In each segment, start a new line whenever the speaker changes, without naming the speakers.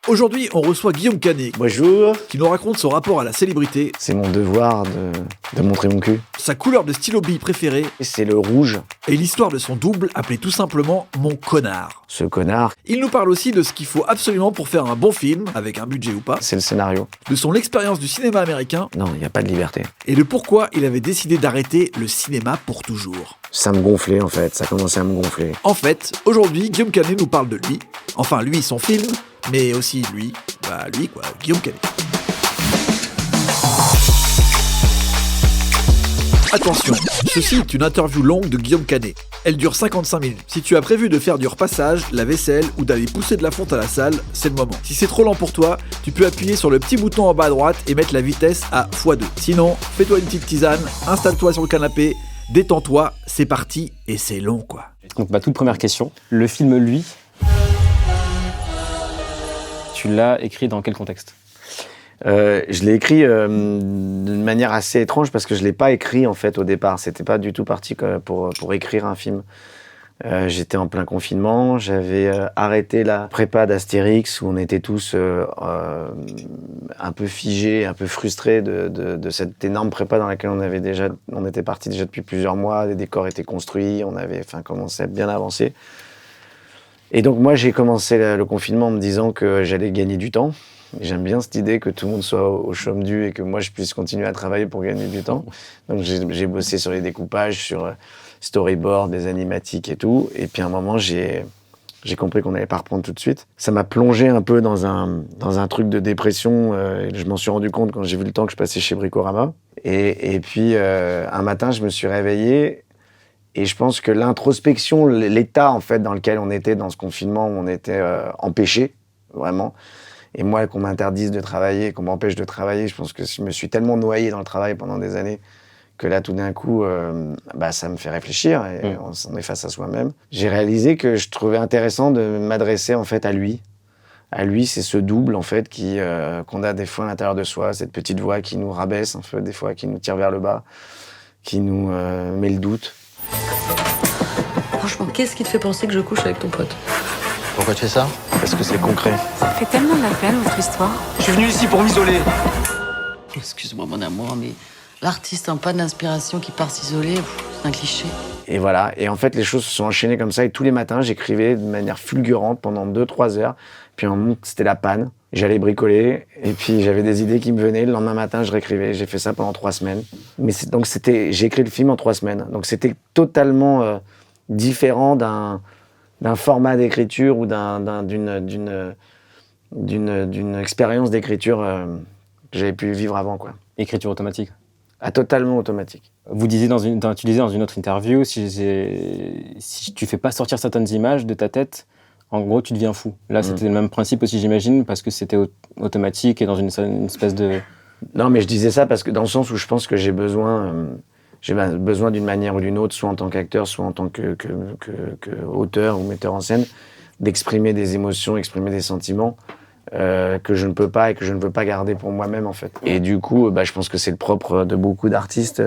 Aujourd'hui, on reçoit Guillaume Canet,
Bonjour.
qui nous raconte son rapport à la célébrité,
C'est mon devoir de montrer mon cul.
sa couleur de stylo bille préférée
C'est le rouge,
et l'histoire de son double appelé tout simplement Mon Connard.
ce connard,
Il nous parle aussi de ce qu'il faut absolument pour faire un bon film, avec un budget ou pas,
c'est le scénario.
de son expérience du cinéma américain
Non, il n'y a pas de liberté.
et de pourquoi il avait décidé d'arrêter le cinéma pour toujours.
Ça me gonflait en fait, ça commençait à me gonfler.
En fait, aujourd'hui, Guillaume Canet nous parle de lui, enfin lui, son film, mais aussi lui, Guillaume Canet. Attention, ceci est une interview longue de Guillaume Canet. Elle dure 55 minutes. Si tu as prévu de faire du repassage, la vaisselle ou d'aller pousser de la fonte à la salle, c'est le moment. Si c'est trop lent pour toi, tu peux appuyer sur le petit bouton en bas à droite et mettre la vitesse à x2. Sinon, fais-toi une petite tisane, installe-toi sur le canapé, détends-toi, c'est parti et c'est long quoi.
Donc ma toute première question, le film Lui, tu l'as écrit dans quel contexte ?
Je l'ai écrit d'une manière assez étrange parce que je l'ai pas écrit en fait au départ. C'était pas du tout parti pour écrire un film. J'étais en plein confinement, j'avais arrêté la prépa d'Astérix où on était tous un peu figés, un peu frustrés de cette énorme prépa dans laquelle on était parti déjà depuis plusieurs mois. Les décors étaient construits, on avait commencé à bien avancer. Et donc moi j'ai commencé le confinement en me disant que j'allais gagner du temps. Et j'aime bien cette idée que tout le monde soit au chôme du et que moi je puisse continuer à travailler pour gagner du temps. Donc j'ai bossé sur les découpages, sur storyboard, des animatiques et tout. Et puis à un moment j'ai compris qu'on n'allait pas reprendre tout de suite. Ça m'a plongé un peu dans un truc de dépression. Et je m'en suis rendu compte quand j'ai vu le temps que je passais chez Bricorama. Et puis un matin je me suis réveillé. Et je pense que l'introspection, l'état en fait dans lequel on était dans ce confinement, où on était empêché, vraiment. Et moi, qu'on m'interdise de travailler, qu'on m'empêche de travailler, je pense que je me suis tellement noyé dans le travail pendant des années que là, tout d'un coup, ça me fait réfléchir et on est face à soi-même. J'ai réalisé que je trouvais intéressant de m'adresser en fait à lui. À lui, c'est ce double en fait qu'on a des fois à l'intérieur de soi, cette petite voix qui nous rabaisse en fait, des fois qui nous tire vers le bas, qui nous met le doute.
Franchement, qu'est-ce qui te fait penser que je couche avec ton pote ?
Pourquoi tu fais ça ?
Parce que c'est concret.
Ça fait tellement de la peine, votre histoire.
Je suis venu ici pour m'isoler.
Excuse-moi, mon amour, mais l'artiste en panne d'inspiration qui part s'isoler, c'est un cliché.
Et voilà. Et en fait, les choses se sont enchaînées comme ça. Et tous les matins, j'écrivais de manière fulgurante pendant 2-3 heures. Puis un moment, c'était la panne. J'allais bricoler. Et puis, j'avais des idées qui me venaient. Le lendemain matin, je réécrivais. J'ai fait ça pendant 3 semaines. J'ai écrit le film en 3 semaines. Donc, c'était totalement différent d'un format d'écriture ou d'une expérience d'écriture que j'avais pu vivre avant, quoi.
Écriture automatique.
Totalement automatique.
Tu disais dans une autre interview, si tu fais pas sortir certaines images de ta tête, en gros, tu deviens fou. Là, c'était le même principe aussi, j'imagine, parce que c'était automatique et dans une espèce de...
Non, mais je disais ça parce que dans le sens où je pense que j'ai besoin d'une manière ou d'une autre, soit en tant qu'acteur, soit en tant que auteur ou metteur en scène, d'exprimer des émotions, exprimer des sentiments que je ne peux pas et que je ne veux pas garder pour moi-même, en fait. Et du coup, je pense que c'est le propre de beaucoup d'artistes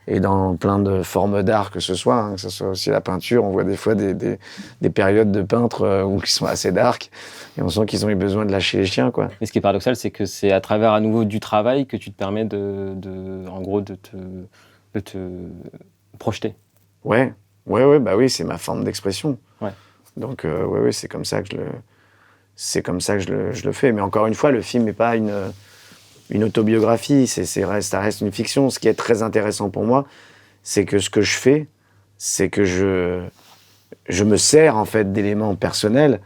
et dans plein de formes d'art que ce soit aussi la peinture. On voit des fois des périodes de peintres qui sont assez dark et on sent qu'ils ont eu besoin de lâcher les chiens, quoi.
Et ce qui est paradoxal, c'est que c'est à travers à nouveau du travail que tu te permets de te projeter. Ouais,
c'est ma forme d'expression. Ouais. Donc, c'est comme ça que je le fais. Mais encore une fois, le film n'est pas une autobiographie, ça reste une fiction. Ce qui est très intéressant pour moi, c'est que ce que je fais, c'est que je me sers en fait d'éléments personnels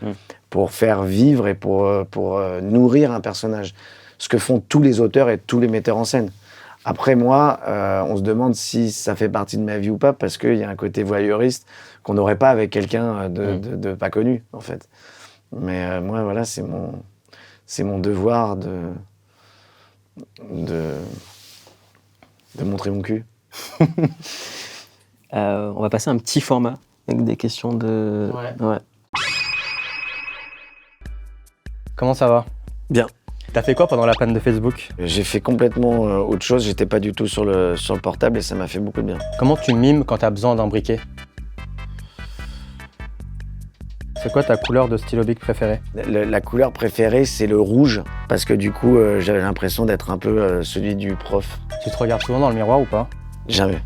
pour faire vivre et pour nourrir un personnage. Ce que font tous les auteurs et tous les metteurs en scène. Après, moi, on se demande si ça fait partie de ma vie ou pas, parce qu'il y a un côté voyeuriste qu'on n'aurait pas avec quelqu'un de pas connu, en fait. Mais moi, voilà, c'est mon devoir de montrer mon cul.
On va passer à un petit format avec des questions de... Ouais.
Comment ça va ?
Bien.
T'as fait quoi pendant la panne de Facebook ?
J'ai fait complètement autre chose, j'étais pas du tout sur le portable et ça m'a fait beaucoup de bien.
Comment tu mimes quand t'as besoin d'un briquet ? C'est quoi ta couleur de stylo bic préférée?
La couleur préférée, c'est le rouge, parce que du coup, j'avais l'impression d'être un peu celui du prof.
Tu te regardes souvent dans le miroir ou pas?
Jamais.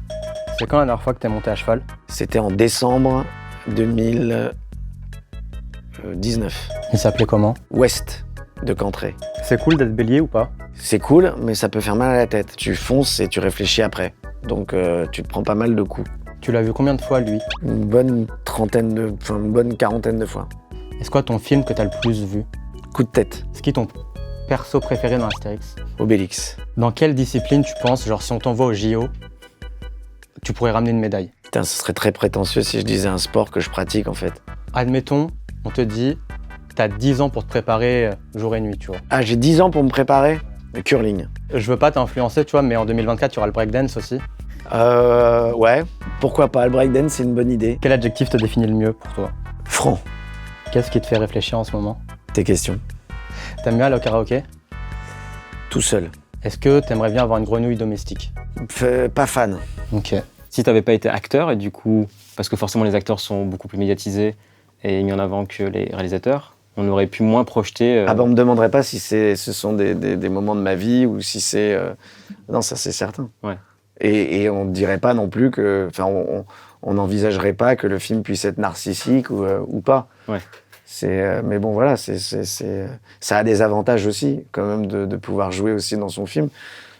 C'est quand la dernière fois que t'es monté à cheval?
C'était en décembre 2019.
Il s'appelait comment?
Ouest de Cantré.
C'est cool d'être bélier ou pas?
C'est cool, mais ça peut faire mal à la tête. Tu fonces et tu réfléchis après. Donc tu te prends pas mal de coups.
Tu l'as vu combien de fois, lui?
Une bonne quarantaine de fois.
Est-ce quoi ton film que t'as le plus vu?
Coup de tête.
C'est qui ton perso préféré dans Astérix?
Obélix.
Dans quelle discipline tu penses, genre si on t'envoie au JO, tu pourrais ramener une médaille?
Putain, ce serait très prétentieux si je disais un sport que je pratique en fait.
Admettons, on te dit, t'as 10 ans pour te préparer jour et nuit, tu vois.
Ah, j'ai 10 ans pour me préparer? Le curling.
Je veux pas t'influencer, tu vois, mais en 2024, il y aura le breakdance aussi.
Ouais, pourquoi pas, le breakdance c'est une bonne idée.
Quel adjectif te définit le mieux pour toi?
Franc.
Qu'est-ce qui te fait réfléchir en ce moment?
Tes questions.
T'aimes bien aller au karaoké?
Tout seul.
Est-ce que t'aimerais bien avoir une grenouille domestique?
Pas fan.
Ok.
Si t'avais pas été acteur, et du coup, parce que forcément les acteurs sont beaucoup plus médiatisés et mis en avant que les réalisateurs, on aurait pu moins projeter...
Ah ben on me demanderait pas si ce sont des moments de ma vie ou si c'est... Non, ça c'est certain.
Ouais.
Et on ne dirait pas non plus que... Enfin, on n'envisagerait pas que le film puisse être narcissique ou pas.
Ouais.
Mais bon, voilà, ça a des avantages aussi, quand même, de pouvoir jouer aussi dans son film.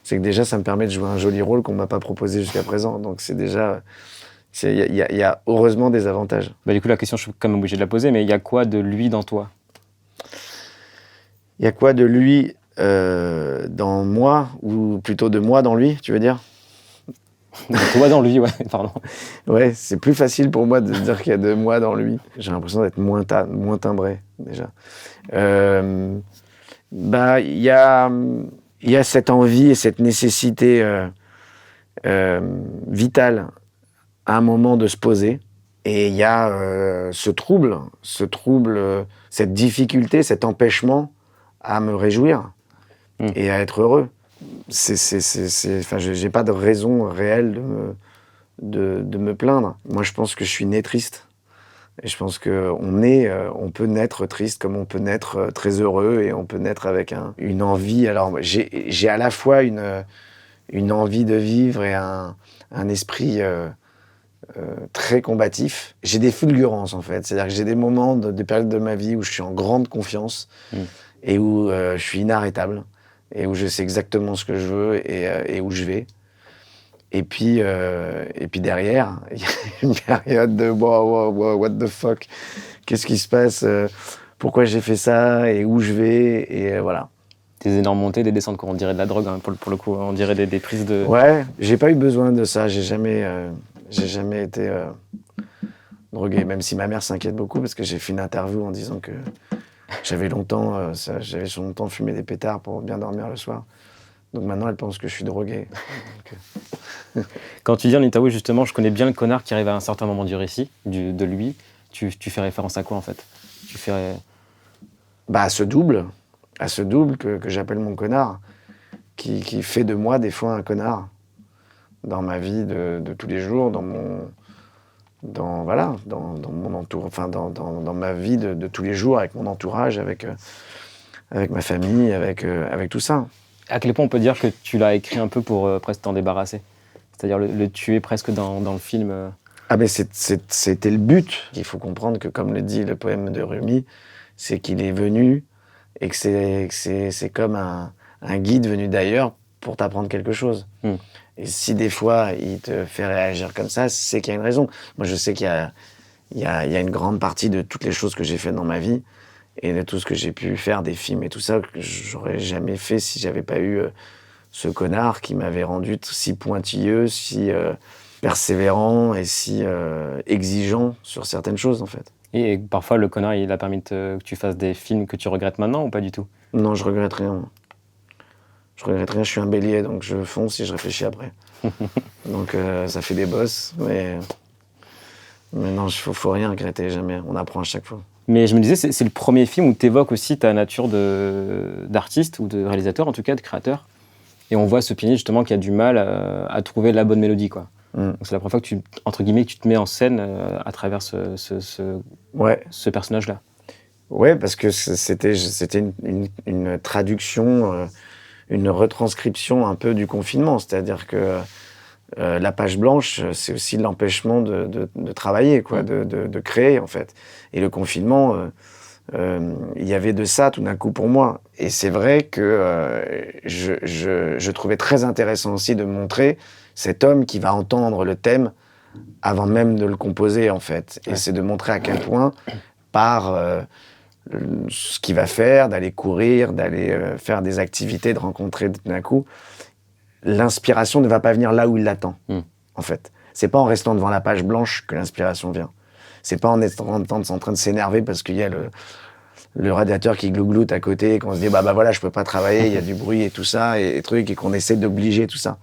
C'est que déjà, ça me permet de jouer un joli rôle qu'on ne m'a pas proposé jusqu'à présent. Donc c'est déjà... Il y a heureusement des avantages.
Bah, du coup, la question, je suis quand même obligé de la poser, mais il y a quoi de lui dans toi?
Il y a quoi de lui dans moi, ou plutôt de moi dans lui, tu veux dire?
Toi dans lui, ouais, pardon.
Ouais, c'est plus facile pour moi de dire qu'il y a de moi dans lui. J'ai l'impression d'être moins timbré, déjà. Il y a cette envie et cette nécessité vitale à un moment de se poser. Et il y a ce trouble, cette difficulté, cet empêchement à me réjouir et à être heureux. J'ai pas de raison réelle de me plaindre. Moi, je pense que je suis né triste. Et je pense qu'on peut naître triste comme on peut naître très heureux et on peut naître avec une envie. Alors, j'ai à la fois une envie de vivre et un esprit très combatif. J'ai des fulgurances, en fait. C'est-à-dire que j'ai des moments, des périodes de ma vie où je suis en grande confiance et où je suis inarrêtable et où je sais exactement ce que je veux et où je vais. Et puis derrière, il y a une période de what the fuck, qu'est-ce qui se passe, pourquoi j'ai fait ça et où je vais, et voilà.
Des énormes montées, des descentes, on dirait de la drogue, hein, pour le coup, on dirait des prises de...
Ouais, j'ai pas eu besoin de ça, j'ai jamais été drogué, même si ma mère s'inquiète beaucoup parce que j'ai fait une interview en disant que j'avais longtemps fumé des pétards pour bien dormir le soir. Donc maintenant, elle pense que je suis drogué.
Quand tu dis en interview, justement, je connais bien le connard qui arrive à un certain moment du récit, de lui, tu fais référence à quoi, en fait?
À ce double que j'appelle mon connard, qui fait de moi des fois un connard dans ma vie de tous les jours, dans mon entourage, enfin dans ma vie de tous les jours, avec mon entourage, avec ma famille, avec tout ça.
À quel point on peut dire que tu l'as écrit un peu pour presque t'en débarrasser? C'est-à-dire le tuer presque dans le film
Ah mais c'était le but. Il faut comprendre que, comme le dit le poème de Rumi, c'est qu'il est venu et que c'est comme un guide venu d'ailleurs pour t'apprendre quelque chose. Et si des fois il te fait réagir comme ça, c'est qu'il y a une raison. Moi je sais qu'il y a une grande partie de toutes les choses que j'ai faites dans ma vie et de tout ce que j'ai pu faire, des films et tout ça, que j'aurais jamais fait si j'avais pas eu ce connard qui m'avait rendu si pointilleux, si persévérant et si exigeant sur certaines choses, en fait.
Et parfois, le connard, il a permis que tu fasses des films que tu regrettes maintenant ou pas du tout?
Non, je regrette rien. Je regrette rien, je suis un bélier, donc je fonce et je réfléchis après. Donc ça fait des bosses, mais non, faut rien regretter, jamais. On apprend à chaque fois.
Mais je me disais, c'est le premier film où tu évoques aussi ta nature d'artiste, ou de réalisateur, en tout cas, de créateur. Et on voit ce pianiste, justement, qui a du mal à trouver la bonne mélodie, quoi.
Mm.
Donc c'est la première fois que entre guillemets, que tu te mets en scène à travers
Ouais.
ce personnage-là.
Ouais, parce que c'était une traduction, une retranscription un peu du confinement. C'est-à-dire que la page blanche, c'est aussi l'empêchement de travailler, quoi, de créer, en fait. Et le confinement, il y avait de ça tout d'un coup pour moi. Et c'est vrai que je trouvais très intéressant aussi de montrer cet homme qui va entendre le thème avant même de le composer, en fait. Et c'est de montrer à quel point, par ce qu'il va faire, d'aller courir, d'aller faire des activités, de rencontrer tout d'un coup, l'inspiration ne va pas venir là où il l'attend, en fait. C'est pas en restant devant la page blanche que l'inspiration vient. C'est pas en étant en train de s'énerver parce qu'il y a le radiateur qui glougloute à côté et qu'on se dit bah voilà, je peux pas travailler, il y a du bruit et tout ça et trucs et qu'on essaie d'obliger tout ça.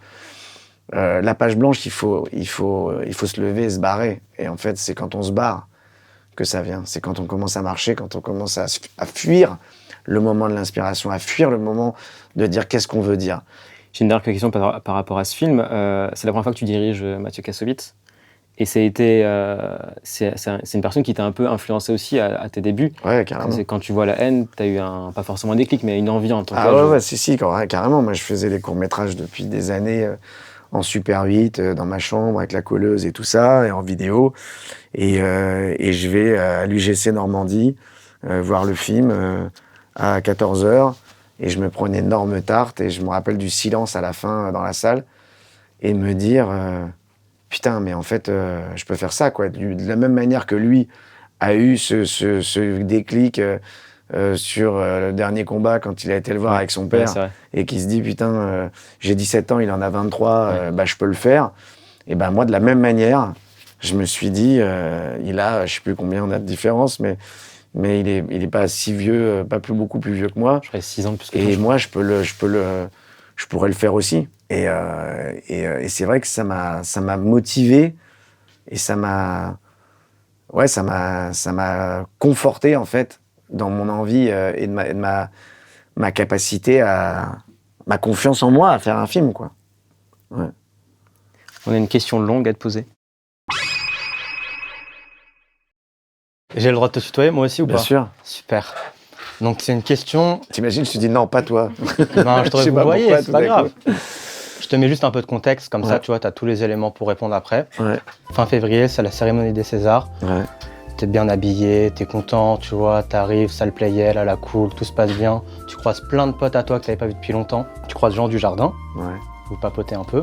La page blanche, il faut se lever et se barrer. Et en fait, c'est quand on se barre que ça vient. C'est quand on commence à marcher, quand on commence à fuir le moment de l'inspiration, à fuir le moment de dire qu'est-ce qu'on veut dire.
J'ai une dernière question par rapport à ce film. C'est la première fois que tu diriges Mathieu Kassovitz. Et c'est une personne qui t'a un peu influencé aussi à tes débuts.
Ouais, carrément.
Quand tu vois La haine, t'as eu pas forcément un déclic, mais une envie en tant que...
Ah ouais, si, carrément. Moi, je faisais des courts-métrages depuis des années en Super 8, dans ma chambre, avec la colleuse et tout ça, et en vidéo. Et je vais à l'UGC Normandie voir le film à 14h. Et je me prends une énorme tarte et je me rappelle du silence à la fin dans la salle. Et me dire... putain, mais en fait, je peux faire ça, quoi. De la même manière que lui a eu ce déclic sur le dernier combat quand il a été le voir avec son père et qui se dit, putain, j'ai 17 ans, il en a 23, bah, je peux le faire. Et ben moi, de la même manière, je me suis dit, il a, je sais plus combien on a de différence, mais il est pas si vieux, pas beaucoup plus vieux que moi.
Je serais 6 ans de plus que
Et moi, je pourrais le faire aussi. Et c'est vrai que ça m'a motivé et ça m'a conforté en fait dans mon envie et de ma capacité ma confiance en moi à faire un film, quoi. Ouais.
On a une question longue à te poser.
J'ai le droit de te tutoyer, moi aussi, ou pas?
Bien sûr.
Super. Donc, c'est une question...
T'imagines, je te dis non, pas toi.
Non, je te vous voyez, c'est pas grave.
Coup.
Je te mets juste un peu de contexte, comme ça, tu vois, t'as tous les éléments pour répondre après.
Ouais.
Fin février, c'est la cérémonie des Césars.
Ouais.
T'es bien habillé, t'es content, tu vois, t'arrives, salle Playel, à la cool, tout se passe bien. Tu croises plein de potes à toi que t'avais pas vu depuis longtemps. Tu croises Jean Dujardin, vous papotez un peu.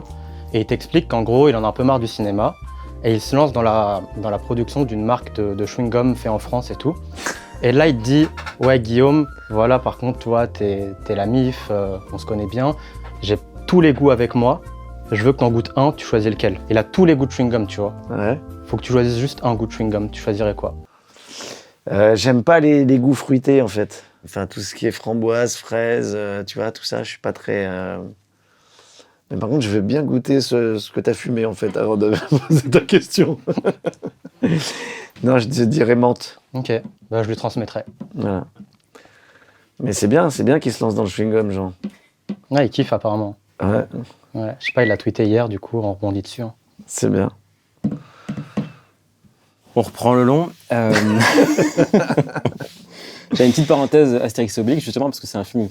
Et il t'explique qu'en gros, il en a un peu marre du cinéma. Et il se lance dans la production d'une marque de chewing-gum fait en France et tout. Et là, il te dit, ouais, Guillaume, voilà, par contre, toi, t'es la MIF, on se connaît bien. J'ai tous les goûts avec moi. Je veux que t'en goûtes un, tu choisis lequel. Il a tous les goûts de chewing-gum, tu vois.
Ouais.
Faut que tu choisisses juste un goût de chewing-gum. Tu choisirais quoi?
J'aime pas les goûts fruités, en fait. Enfin, tout ce qui est framboise, fraise, tu vois, tout ça, je suis pas très... Mais par contre, je veux bien goûter ce que t'as fumé, en fait, avant de poser ta question. Non, je dirais menthe.
Ok, bah, je lui transmettrai.
Voilà. Mais c'est bien qu'il se lance dans le chewing-gum, Jean.
Ouais, il kiffe apparemment.
Ouais.
Ouais. Je sais pas, il a tweeté hier, du coup, on rebondit dessus. Hein.
C'est bien.
On reprend le long. J'ai une petite parenthèse Astérix et Obélix, justement, parce que c'est un film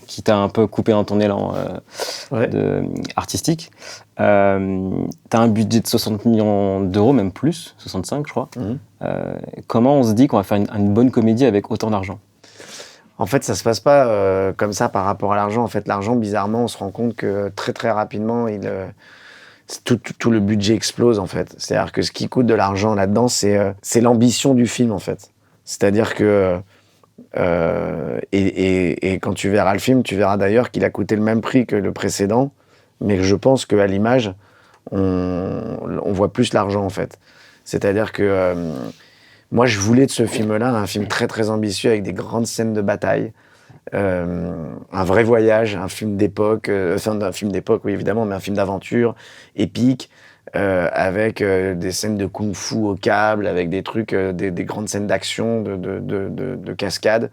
qui t'a un peu coupé dans ton élan artistique. T'as un budget de 60 millions d'euros, même plus, 65 je crois. Comment on se dit qu'on va faire une bonne comédie avec autant d'argent?
En fait, ça se passe pas comme ça par rapport à l'argent. En fait, l'argent, bizarrement, on se rend compte que très très rapidement, tout le budget explose, en fait. C'est-à-dire que ce qui coûte de l'argent là-dedans, c'est l'ambition du film, en fait. C'est-à-dire que et quand tu verras le film, tu verras d'ailleurs qu'il a coûté le même prix que le précédent, mais je pense qu'à l'image, on voit plus l'argent, en fait. C'est-à-dire que moi, je voulais de ce film-là un film très très ambitieux avec des grandes scènes de bataille, un vrai voyage, un film d'époque, un film d'époque, oui évidemment, mais un film d'aventure épique, avec des scènes de kung-fu au câble, avec des trucs, des grandes scènes d'action, de cascade.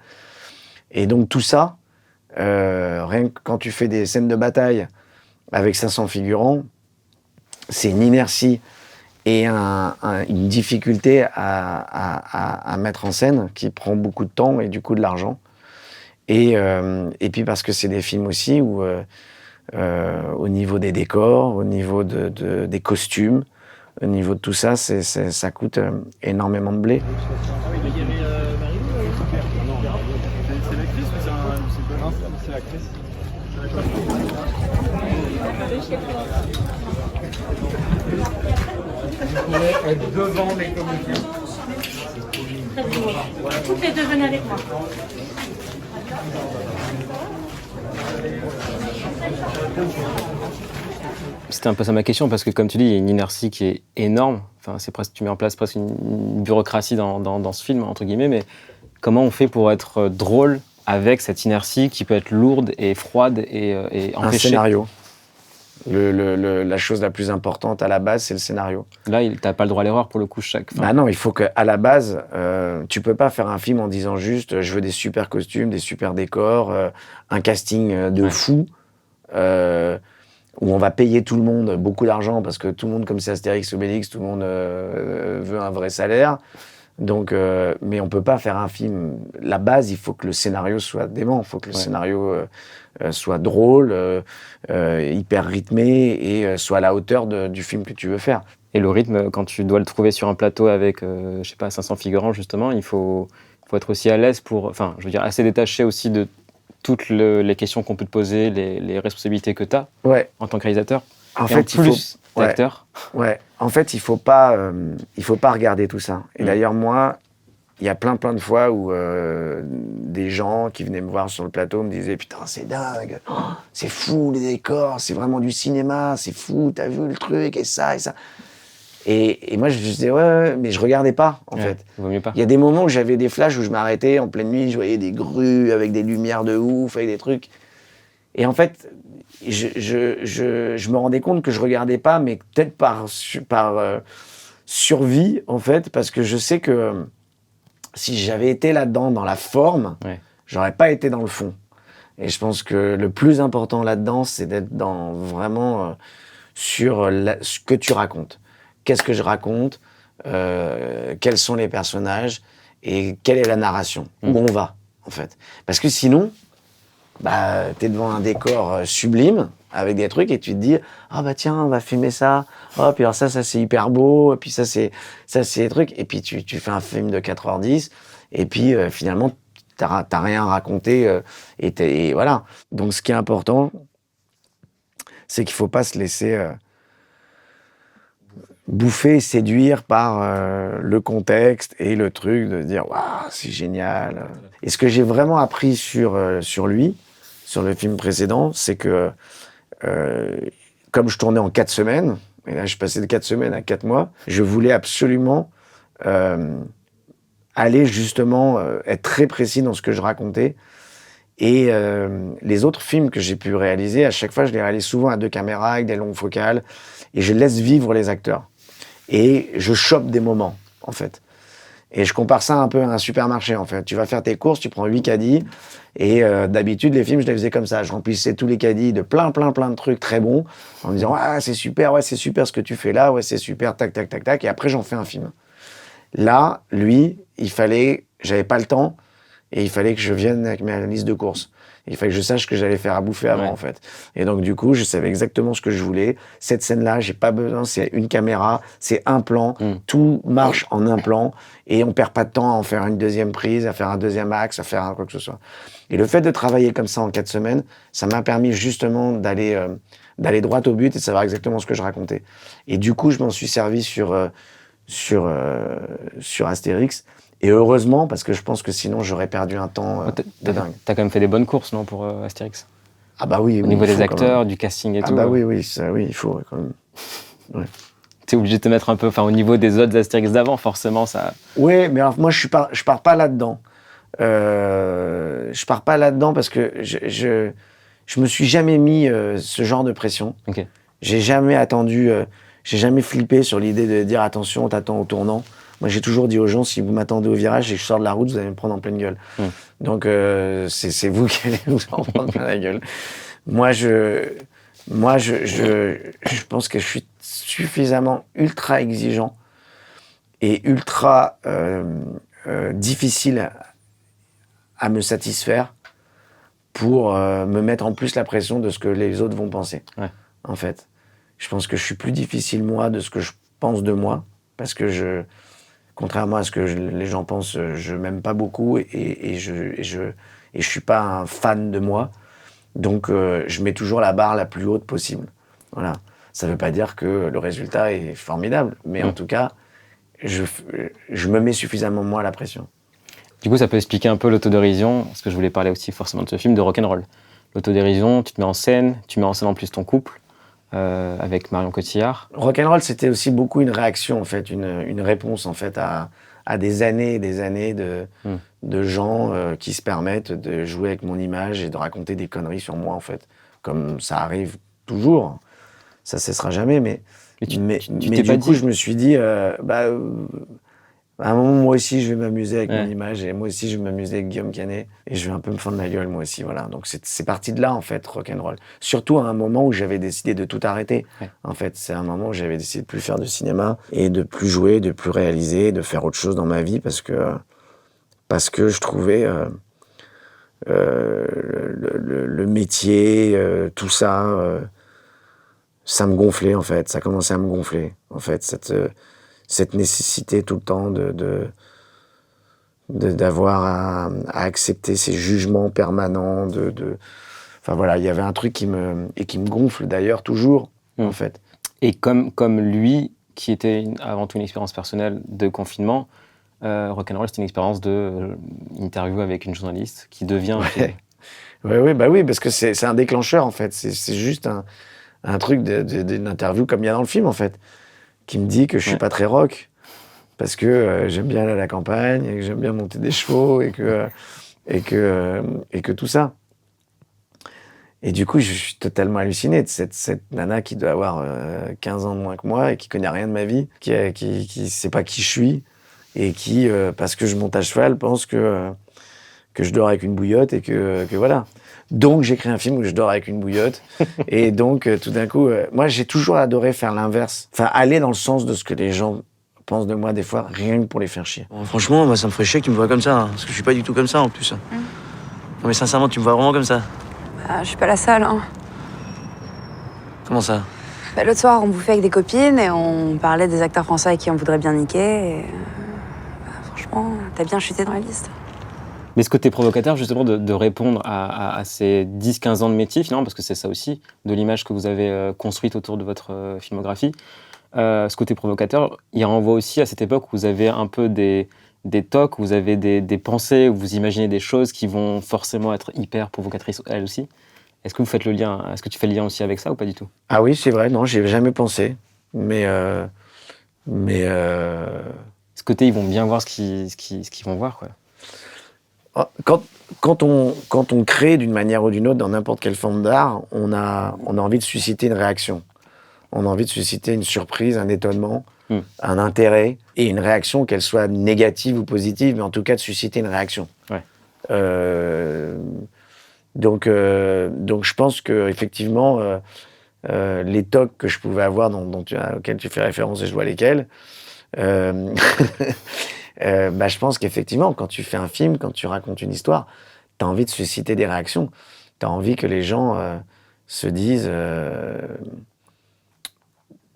Et donc tout ça, rien que quand tu fais des scènes de bataille avec 500 figurants, c'est une inertie et une difficulté à mettre en scène qui prend beaucoup de temps et du coup de l'argent. Et puis parce que c'est des films aussi où, au niveau des décors, au niveau des costumes, au niveau de tout ça, ça coûte énormément de blé.
Être devant les comédiens.
Toutes les deux, venez avec moi.
C'était un peu ça ma question, parce que comme tu dis, il y a une inertie qui est énorme. Enfin, c'est presque, tu mets en place presque une bureaucratie dans ce film, entre guillemets, mais comment on fait pour être drôle avec cette inertie qui peut être lourde et froide et empêcher?
Un scénario. La chose la plus importante à la base, c'est le scénario.
Là, t'as pas le droit à l'erreur pour le coup.
Bah non, il faut qu'à la base, tu peux pas faire un film en disant juste je veux des super costumes, des super décors, un casting de fou, où on va payer tout le monde beaucoup d'argent parce que tout le monde, comme c'est Astérix, Obélix, tout le monde veut un vrai salaire. Donc, mais on peut pas faire un film. La base, il faut que le scénario soit dément, il faut que le scénario soit drôle, hyper rythmé et soit à la hauteur du film que tu veux faire.
Et le rythme, quand tu dois le trouver sur un plateau avec, je sais pas, 500 figurants justement, il faut être aussi à l'aise enfin, je veux dire, assez détaché aussi de toutes les questions qu'on peut te poser, les responsabilités que tu as en tant que réalisateur.
En fait,
d'acteur.
Ouais. En fait, il faut pas regarder tout ça. Et d'ailleurs, moi, il y a plein de fois où des gens qui venaient me voir sur le plateau me disaient « Putain, c'est dingue, c'est fou les décors, c'est vraiment du cinéma, c'est fou, t'as vu le truc et ça et ça. » Et moi, je disais « Ouais, mais je regardais pas, en fait. »
Vaut mieux pas.
Il y a des moments où j'avais des flashs où je m'arrêtais en pleine nuit, je voyais des grues avec des lumières de ouf, avec des trucs. Et en fait, je me rendais compte que je regardais pas, mais peut-être par survie, en fait, parce que je sais que si j'avais été là-dedans, dans la forme, j'aurais pas été dans le fond. Et je pense que le plus important là-dedans, c'est d'être vraiment sur ce que tu racontes. Qu'est-ce que je raconte, quels sont les personnages et quelle est la narration, où on va, en fait. Parce que sinon, t'es devant un décor sublime avec des trucs et tu te dis ah bah tiens, on va filmer ça, oh puis alors ça c'est hyper beau, et puis ça c'est des trucs, et puis tu fais un film de 4h10 et puis finalement t'as rien à raconter, et voilà. Donc ce qui est important, c'est qu'il faut pas se laisser bouffer et séduire par le contexte et le truc de dire waouh, c'est génial. Et ce que j'ai vraiment appris sur lui, sur le film précédent, c'est que comme je tournais en 4 semaines, et là je passais de 4 semaines à 4 mois, je voulais absolument aller justement être très précis dans ce que je racontais. Et les autres films que j'ai pu réaliser, à chaque fois je les réalise souvent à 2 caméras, avec des longues focales, et je laisse vivre les acteurs. Et je chope des moments, en fait. Et je compare ça un peu à un supermarché, en fait. Tu vas faire tes courses, tu prends 8 caddies, et d'habitude, les films, je les faisais comme ça. Je remplissais tous les caddies de plein de trucs très bons, en me disant « Ah, c'est super ce que tu fais là, ouais, c'est super, tac, tac, tac, tac », et après, j'en fais un film. Là, lui, j'avais pas le temps, et il fallait que je vienne avec ma liste de courses. Il fallait que je sache ce que j'allais faire à bouffer avant, en fait. Et donc, du coup, je savais exactement ce que je voulais. Cette scène-là, j'ai pas besoin, c'est une caméra, c'est un plan, tout marche en un plan, et on perd pas de temps à en faire une deuxième prise, à faire un deuxième axe, à faire quoi que ce soit. Et le fait de travailler comme ça en 4 semaines, ça m'a permis justement d'aller droit au but et de savoir exactement ce que je racontais. Et du coup, je m'en suis servi sur Astérix. Et heureusement, parce que je pense que sinon j'aurais perdu un temps de dingue.
T'as quand même fait des bonnes courses, non, pour Astérix?
Ah bah oui.
Au niveau des acteurs, du casting et tout.
Ah bah oui, il faut quand même. Ouais.
T'es obligé de te mettre un peu, enfin, au niveau des autres Astérix d'avant, forcément, ça...
Oui, mais alors moi je pars pas là-dedans. Je pars pas là-dedans parce que je me suis jamais mis ce genre de pression.
Okay.
J'ai jamais attendu, j'ai jamais flippé sur l'idée de dire attention, on t'attend au tournant. Moi, j'ai toujours dit aux gens, si vous m'attendez au virage et que je sors de la route, vous allez me prendre en pleine gueule. Donc, c'est vous qui allez vous en prendre plein la gueule. Moi, Moi, je pense que je suis suffisamment ultra exigeant et ultra difficile à me satisfaire pour me mettre en plus la pression de ce que les autres vont penser.
Ouais.
En fait, je pense que je suis plus difficile, moi, de ce que je pense de moi, parce que contrairement à ce que les gens pensent, je m'aime pas beaucoup et je suis pas un fan de moi. Donc, je mets toujours la barre la plus haute possible. Voilà. Ça veut pas dire que le résultat est formidable, mais en tout cas, je me mets suffisamment, moi, la pression.
Du coup, ça peut expliquer un peu l'autodérision, parce que je voulais parler aussi forcément de ce film, de Rock'n'Roll. L'autodérision, tu te mets en scène en plus ton couple, avec Marion Cotillard.
Rock'n'Roll, c'était aussi beaucoup une réaction, en fait, une réponse, en fait, à des années et des années de gens qui se permettent de jouer avec mon image et de raconter des conneries sur moi, en fait. Comme ça arrive toujours. Ça cessera jamais, mais du coup, je me suis dit, à un moment, moi aussi, je vais m'amuser avec mon image, et moi aussi, je vais m'amuser avec Guillaume Canet, et je vais un peu me fendre la gueule, moi aussi, voilà. Donc, c'est parti de là, en fait, Rock'n'Roll. Surtout à un moment où j'avais décidé de tout arrêter. Ouais. En fait, c'est un moment où j'avais décidé de plus faire de cinéma, et de plus jouer, de plus réaliser, de faire autre chose dans ma vie, parce que je trouvais le métier, tout ça, ça me gonflait, en fait. Ça commençait à me gonfler, en fait, cette nécessité tout le temps d'avoir à accepter ces jugements permanents, enfin voilà, il y avait un truc qui me gonfle d'ailleurs toujours, en fait.
Et comme lui, qui était avant tout une expérience personnelle de confinement, Rock'n'Roll, c'était une expérience d'interview avec une journaliste qui devient...
Oui, parce que c'est un déclencheur, en fait. C'est juste un truc d'une interview comme il y a dans le film, en fait, qui me dit que je suis pas très rock, parce que j'aime bien aller à la campagne, et que j'aime bien monter des chevaux, et que tout ça. Et du coup, je suis totalement halluciné de cette nana qui doit avoir 15 ans de moins que moi, et qui connaît rien de ma vie, qui sait pas qui je suis, et qui, parce que je monte à cheval, pense que je dors avec une bouillotte, et que voilà. Donc, j'écris un film où je dors avec une bouillotte. Et donc, tout d'un coup, moi, j'ai toujours adoré faire l'inverse. Enfin, aller dans le sens de ce que les gens pensent de moi, des fois, rien que pour les faire chier.
Bon, franchement, moi, ça me ferait chier que tu me vois comme ça, hein, parce que je suis pas du tout comme ça, en plus. Non, mais sincèrement, tu me vois vraiment comme ça?
Je suis pas la seule, hein.
Comment ça?
L'autre soir, on bouffait avec des copines et on parlait des acteurs français avec qui on voudrait bien niquer. Et, franchement, t'as bien chuté dans la liste.
Mais ce côté provocateur, justement, de répondre à ces 10-15 ans de métier, finalement, parce que c'est ça aussi, de l'image que vous avez construite autour de votre filmographie, ce côté provocateur, il renvoie aussi à cette époque où vous avez un peu des tocs, où vous avez des pensées, où vous imaginez des choses qui vont forcément être hyper provocatrices, elles aussi. Est-ce que vous faites le lien? Est-ce que tu fais le lien aussi avec ça ou pas du tout?
Ah oui, c'est vrai, non, j'y avais jamais pensé. Mais
ce côté, ils vont bien voir ce qu'ils vont voir, quoi.
Quand on crée d'une manière ou d'une autre dans n'importe quelle forme d'art, on a envie de susciter une réaction. On a envie de susciter une surprise, un étonnement, un intérêt et une réaction, qu'elle soit négative ou positive, mais en tout cas de susciter une réaction.
Ouais.
Donc je pense que effectivement les tocs que je pouvais avoir auxquels tu fais référence et je vois lesquels. Je pense qu'effectivement, quand tu fais un film, quand tu racontes une histoire, tu as envie de susciter des réactions. Tu as envie que les gens se disent...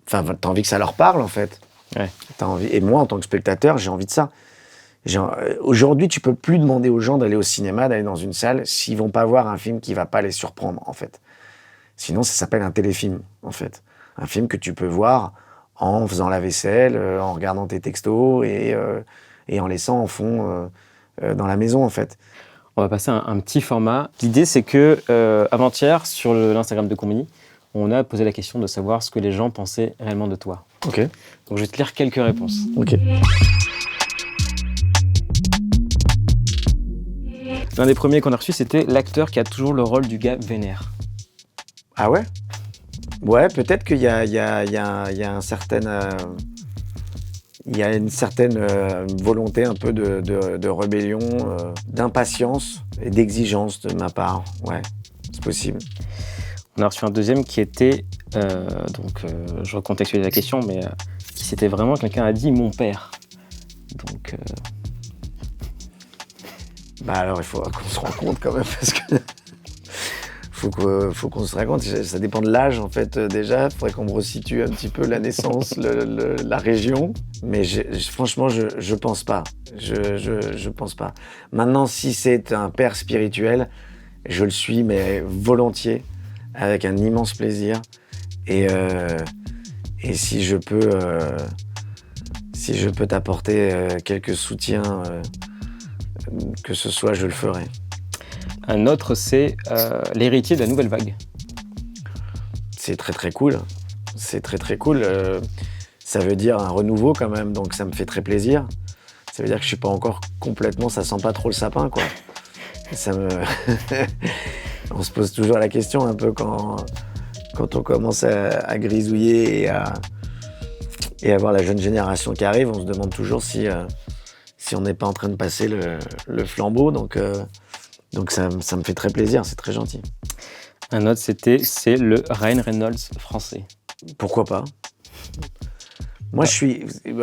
Enfin, tu as envie que ça leur parle, en fait.
Ouais.
T'as envie... Et moi, en tant que spectateur, j'ai envie de ça. Aujourd'hui, tu peux plus demander aux gens d'aller au cinéma, d'aller dans une salle, s'ils vont pas voir un film qui va pas les surprendre, en fait. Sinon, ça s'appelle un téléfilm, en fait. Un film que tu peux voir en faisant la vaisselle, en regardant tes textos et en laissant en fond dans la maison, en fait.
On va passer à un petit format. L'idée, c'est que avant-hier, sur l'Instagram de Combini, on a posé la question de savoir ce que les gens pensaient réellement de toi.
Ok.
Donc, je vais te lire quelques réponses.
Ok.
L'un des premiers qu'on a reçus, c'était l'acteur qui a toujours le rôle du gars vénère.
Ah ouais? Ouais, peut-être qu'il y a un certain... Il y a une certaine volonté un peu de rébellion, d'impatience et d'exigence de ma part. Ouais, c'est possible.
On a reçu un deuxième qui était, je recontextualise la question, mais c'était vraiment quelqu'un a dit mon père. Donc,
Bah alors il faudra qu'on se rende compte quand même parce que faut qu'on se raconte. Ça dépend de l'âge en fait déjà. Il faudrait qu'on me resitue un petit peu la naissance, la région. Mais franchement je pense pas. Je pense pas. Maintenant si c'est un père spirituel, je le suis mais volontiers, avec un immense plaisir. Et si je peux t'apporter quelques soutiens, que ce soit, je le ferai.
un autre, c'est l'héritier de la nouvelle vague.
C'est très très cool. C'est très très cool. Ça veut dire un renouveau quand même, donc ça me fait très plaisir. Ça veut dire que je suis pas encore complètement, ça sent pas trop le sapin, quoi. Ça me... On se pose toujours la question un peu quand on commence à grisouiller et à voir la jeune génération qui arrive, on se demande toujours si on n'est pas en train de passer le flambeau. Donc ça me fait très plaisir, c'est très gentil.
Un autre, c'est le Ryan Reynolds français.
Pourquoi pas ? Moi,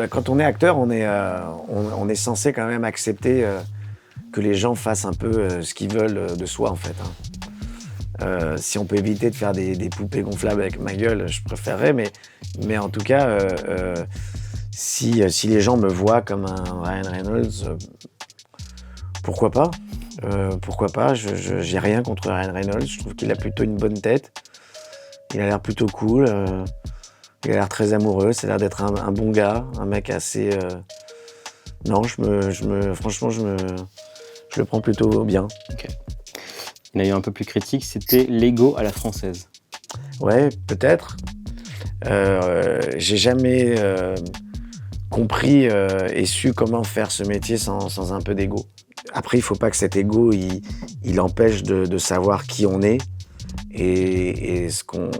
quand on est acteur, on est censé quand même accepter que les gens fassent un peu ce qu'ils veulent de soi, en fait. Si on peut éviter de faire des poupées gonflables avec ma gueule, je préférerais, mais en tout cas, si les gens me voient comme un Ryan Reynolds, pourquoi pas ? Pourquoi pas ? J'ai rien contre Ryan Reynolds, je trouve qu'il a plutôt une bonne tête, il a l'air plutôt cool, il a l'air très amoureux, ça a l'air d'être un bon gars, un mec assez... Non, franchement, je le prends plutôt bien.
Okay. Il y en a eu un peu plus critique, c'était l'ego à la française.
Ouais, peut-être. J'ai jamais compris et su comment faire ce métier sans un peu d'ego. Après, il faut pas que cet ego, il empêche de savoir qui on est et qui on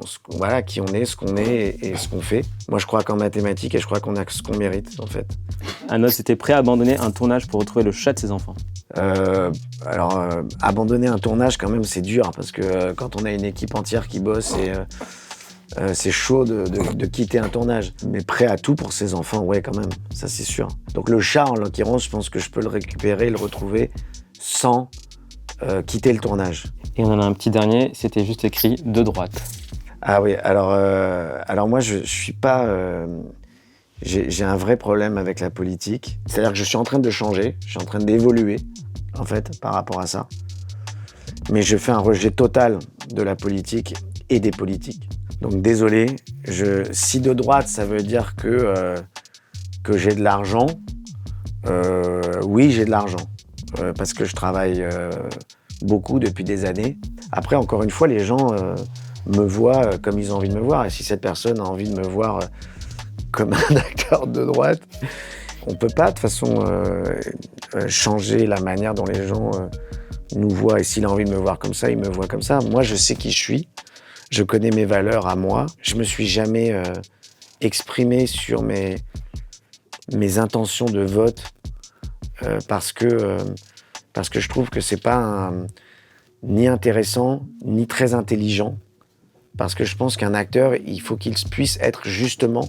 est, ce qu'on est et ce qu'on fait. Moi, je crois qu'en mathématiques et je crois qu'on a ce qu'on mérite, en fait.
Un autre, c'était prêt à abandonner un tournage pour retrouver le chat de ses enfants.
Abandonner un tournage, quand même, c'est dur parce que quand on a une équipe entière qui bosse c'est chaud de quitter un tournage. Mais prêt à tout pour ses enfants, ouais, quand même, ça c'est sûr. Donc le chat, en l'occurrence, je pense que je peux le récupérer, le retrouver sans quitter le tournage.
Et on en a un petit dernier, c'était juste écrit de droite.
Ah oui, alors moi je suis pas... J'ai un vrai problème avec la politique. C'est-à-dire que je suis en train de changer, je suis en train d'évoluer, en fait, par rapport à ça. Mais je fais un rejet total de la politique et des politiques. Donc désolé, si de droite, ça veut dire que j'ai de l'argent, oui, j'ai de l'argent. Parce que je travaille beaucoup depuis des années. Après, encore une fois, les gens me voient comme ils ont envie de me voir. Et si cette personne a envie de me voir comme un acteur de droite, on peut pas, de toute façon, changer la manière dont les gens nous voient. Et s'il a envie de me voir comme ça, il me voit comme ça. Moi, je sais qui je suis. Je connais mes valeurs à moi. Je me suis jamais exprimé sur mes intentions de vote parce que je trouve que c'est pas ni intéressant ni très intelligent. Parce que je pense qu'un acteur, il faut qu'il puisse être justement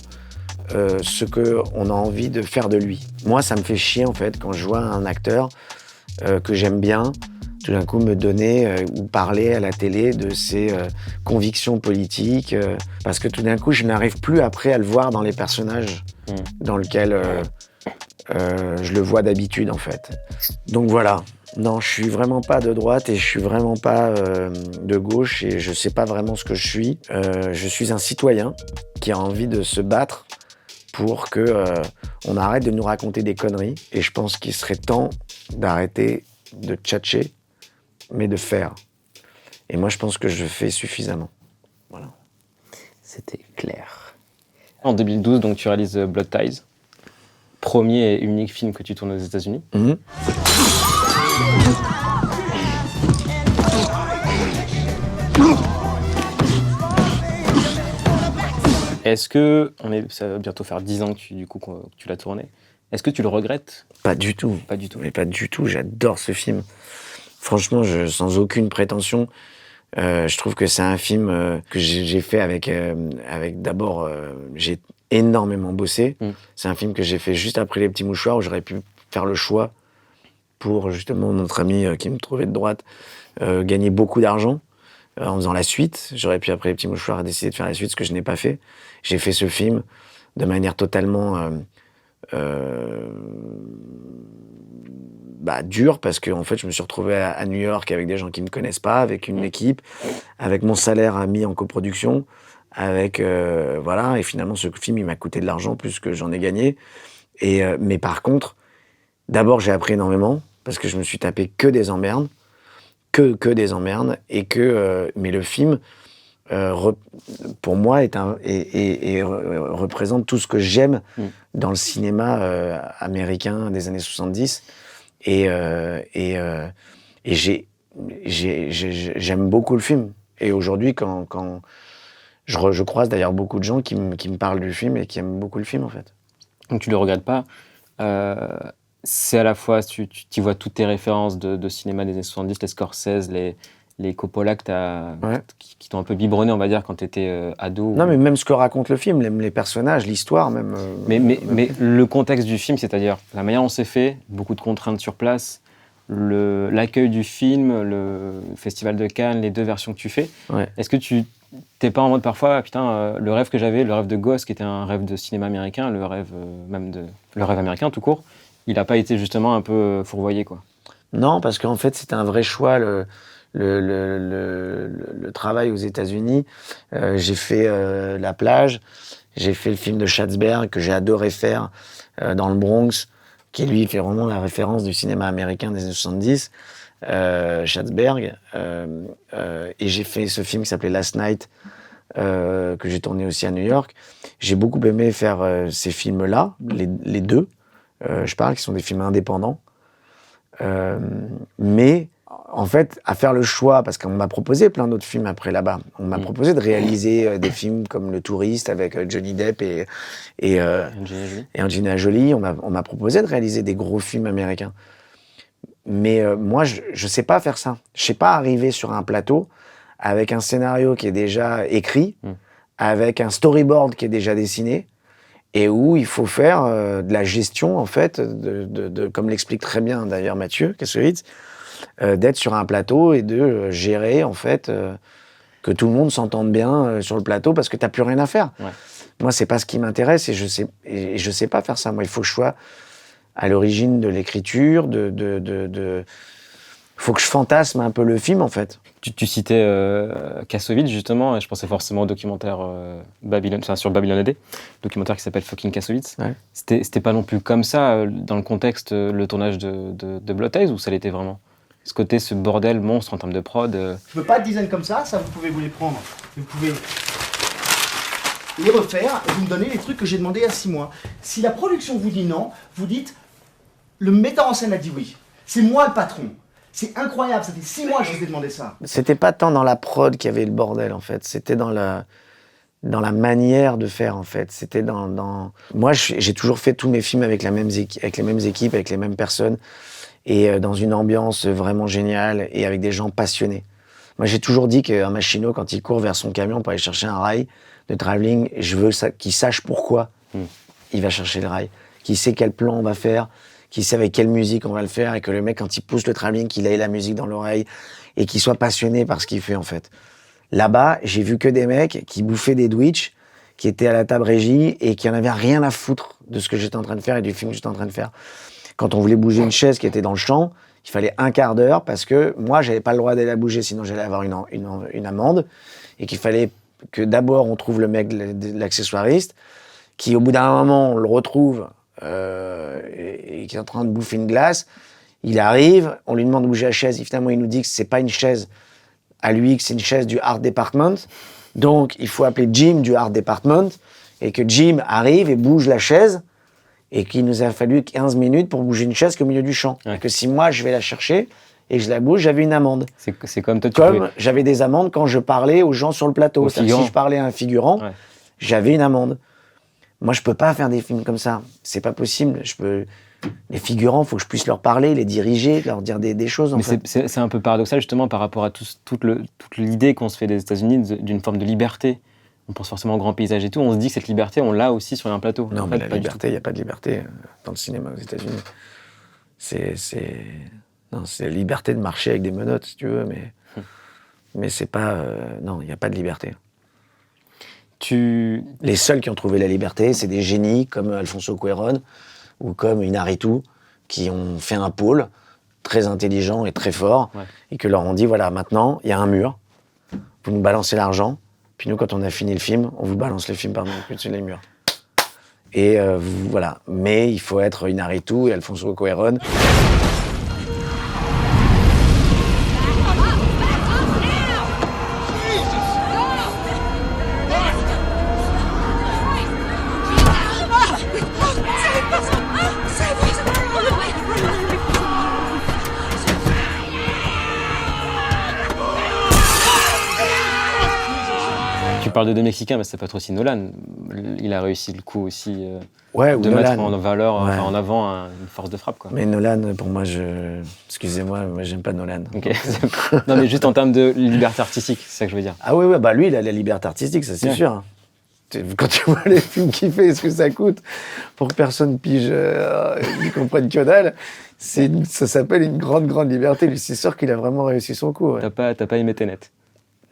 ce qu'on a envie de faire de lui. Moi, ça me fait chier en fait quand je vois un acteur que j'aime bien tout d'un coup me donner ou parler à la télé de ses convictions politiques, parce que tout d'un coup, je n'arrive plus après à le voir dans les personnages dans lesquels je le vois d'habitude, en fait. Donc voilà. Non, je suis vraiment pas de droite et je suis vraiment pas de gauche et je sais pas vraiment ce que je suis. Je suis un citoyen qui a envie de se battre pour que on arrête de nous raconter des conneries. Et je pense qu'il serait temps d'arrêter de tchatcher, mais de faire. Et moi, je pense que je fais suffisamment. Voilà.
C'était clair. En 2012, donc, tu réalises Blood Ties, premier et unique film que tu tournes aux États-Unis.
Mm-hmm.
Est-ce que, ça va bientôt faire 10 ans que tu l'as tourné, est-ce que tu le regrettes ?
Pas du tout.
Pas du tout.
Mais pas du tout, j'adore ce film. Franchement, sans aucune prétention, Je trouve que c'est un film que j'ai fait avec d'abord, j'ai énormément bossé. C'est un film que j'ai fait juste après Les Petits Mouchoirs, où j'aurais pu faire le choix pour justement notre ami qui me trouvait de droite, gagner beaucoup d'argent en faisant la suite. J'aurais pu, après Les Petits Mouchoirs, décider de faire la suite, ce que je n'ai pas fait. J'ai fait ce film de manière totalement dure, parce que en fait, je me suis retrouvé à New York avec des gens qui ne me connaissent pas, avec une équipe, avec mon salaire mis en coproduction, avec voilà. Et finalement, ce film, il m'a coûté de l'argent plus que j'en ai gagné. Mais par contre, d'abord, j'ai appris énormément parce que je me suis tapé que des emmerdes, que des emmerdes, mais le film, pour moi, représente tout ce que j'aime dans le cinéma américain des années 70. J'aime beaucoup le film. Et aujourd'hui, quand je croise d'ailleurs beaucoup de gens qui me parlent du film et qui aiment beaucoup le film, en fait.
Donc tu le regardes pas. C'est à la fois, tu vois toutes tes références de cinéma des années 70, les Scorsese, les Coppola qui t'ont un peu biberonné, on va dire, quand tu étais ado.
Non, mais même ce que raconte le film, les personnages, l'histoire même.
Mais le contexte du film, c'est-à-dire la manière dont c'est fait, beaucoup de contraintes sur place, l'accueil du film, le Festival de Cannes, les 2 versions que tu fais.
Ouais.
Est-ce que tu t'es pas en mode parfois, putain, le rêve que j'avais, le rêve de gosse, qui était un rêve de cinéma américain, le rêve américain tout court, il n'a pas été justement un peu fourvoyé, quoi?
Non, parce qu'en fait, c'était un vrai choix. Le travail aux États-Unis, j'ai fait La Plage, j'ai fait le film de Schatzberg que j'ai adoré faire dans le Bronx, qui lui fait vraiment la référence du cinéma américain des années 70, Schatzberg, et j'ai fait ce film qui s'appelait Last Night, que j'ai tourné aussi à New York. J'ai beaucoup aimé faire ces films-là, les 2, je parle, qui sont des films indépendants, mais en fait, à faire le choix, parce qu'on m'a proposé plein d'autres films après là-bas. On m'a proposé de réaliser des films comme Le Touriste avec Johnny Depp et Angelina Jolie. On m'a proposé de réaliser des gros films américains. Mais moi, je sais pas faire ça. Je sais pas arriver sur un plateau avec un scénario qui est déjà écrit, avec un storyboard qui est déjà dessiné, et où il faut faire de la gestion, en fait, comme l'explique très bien d'ailleurs Mathieu Kassovitz, d'être sur un plateau et de gérer, en fait, que tout le monde s'entende bien sur le plateau, parce que t'as plus rien à faire. Ouais. Moi, c'est pas ce qui m'intéresse, et je sais pas faire ça. Moi, il faut que je sois à l'origine de l'écriture, faut que je fantasme un peu le film, en fait.
Tu citais Kassovitz, justement, et je pensais forcément au documentaire sur Babylon AD, documentaire qui s'appelle Fucking Kassovitz. Ouais. C'était pas non plus comme ça, dans le contexte, le tournage de Blood Ties, ou ça l'était vraiment? Ce bordel monstre en termes de prod.
Je veux pas de design comme ça, vous pouvez vous les prendre. Vous pouvez les refaire et vous me donnez les trucs que j'ai demandé il y a 6 mois. Si la production vous dit non, vous dites le metteur en scène a dit oui. C'est moi le patron. C'est incroyable, ça fait 6 mois que je vous ai demandé ça.
C'était pas tant dans la prod qu'il y avait le bordel, en fait. C'était dans la manière de faire, en fait. C'était dans... Moi, j'ai toujours fait tous mes films avec les mêmes équipes, avec les mêmes personnes, et dans une ambiance vraiment géniale, et avec des gens passionnés. Moi, j'ai toujours dit qu'un machinot, quand il court vers son camion pour aller chercher un rail de travelling, je veux qu'il sache pourquoi il va chercher le rail, qu'il sait quel plan on va faire, qu'il sait avec quelle musique on va le faire, et que le mec, quand il pousse le travelling, qu'il ait la musique dans l'oreille, et qu'il soit passionné par ce qu'il fait, en fait. Là-bas, j'ai vu que des mecs qui bouffaient des Dwitch, qui étaient à la table régie, et qui en avaient rien à foutre de ce que j'étais en train de faire et du film que j'étais en train de faire. Quand on voulait bouger une chaise qui était dans le champ, il fallait un quart d'heure, parce que moi, j'avais pas le droit d'aller la bouger, sinon j'allais avoir une amende, et qu'il fallait que d'abord on trouve le mec, l'accessoiriste, qui au bout d'un moment, on le retrouve, et qui est en train de bouffer une glace. Il arrive, on lui demande de bouger la chaise, et finalement il nous dit que c'est pas une chaise à lui, que c'est une chaise du Art Department. Donc il faut appeler Jim du Art Department, et que Jim arrive et bouge la chaise, et qu'il nous a fallu 15 minutes pour bouger une chaise qui est au milieu du champ. Ouais. Et que si moi je vais la chercher et je la bouge, j'avais une amende.
C'est comme toi,
j'avais des amendes quand je parlais aux gens sur le plateau. Si je parlais à un figurant, j'avais une amende. Moi, je peux pas faire des films comme ça. C'est pas possible. Les figurants, il faut que je puisse leur parler, les diriger, leur dire des choses. En
Mais
fait.
c'est un peu paradoxal justement par rapport à toute l'idée qu'on se fait des États-Unis d'une forme de liberté. On pense forcément au grand paysage et tout. On se dit que cette liberté, on l'a aussi sur un plateau.
Non,
en
mais
fait,
la liberté, il n'y a pas de liberté dans le cinéma aux États-Unis. C'est la liberté de marcher avec des menottes, si tu veux, mais c'est pas... non, il n'y a pas de liberté. Les seuls qui ont trouvé la liberté, c'est des génies comme Alfonso Cuarón ou comme Inarritu, qui ont fait un pôle très intelligent et très fort, et que leur ont dit, voilà, maintenant, il y a un mur, vous nous balancez l'argent, puis nous, quand on a fini le film, on vous balance les films par-dessus les murs. Et voilà. Mais il faut être Inarritu et Alfonso Cuarón.
Tu parles de deux Mexicains, mais c'est pas trop aussi Nolan. Il a réussi le coup aussi de
Nolan.
mettre en valeur, en avant une force de frappe. Quoi.
Mais Nolan, pour moi, excusez-moi, moi j'aime pas Nolan.
Okay. Non, mais juste en termes de liberté artistique, c'est ça que je veux dire.
Ah oui, bah lui, il a la liberté artistique, ça c'est sûr. Quand tu vois les films qu'il fait, ce que ça coûte pour que personne pige, ne comprenne que dalle, ça s'appelle une grande liberté. Lui, c'est sûr qu'il a vraiment réussi son coup. Ouais.
T'as pas aimé Tenet?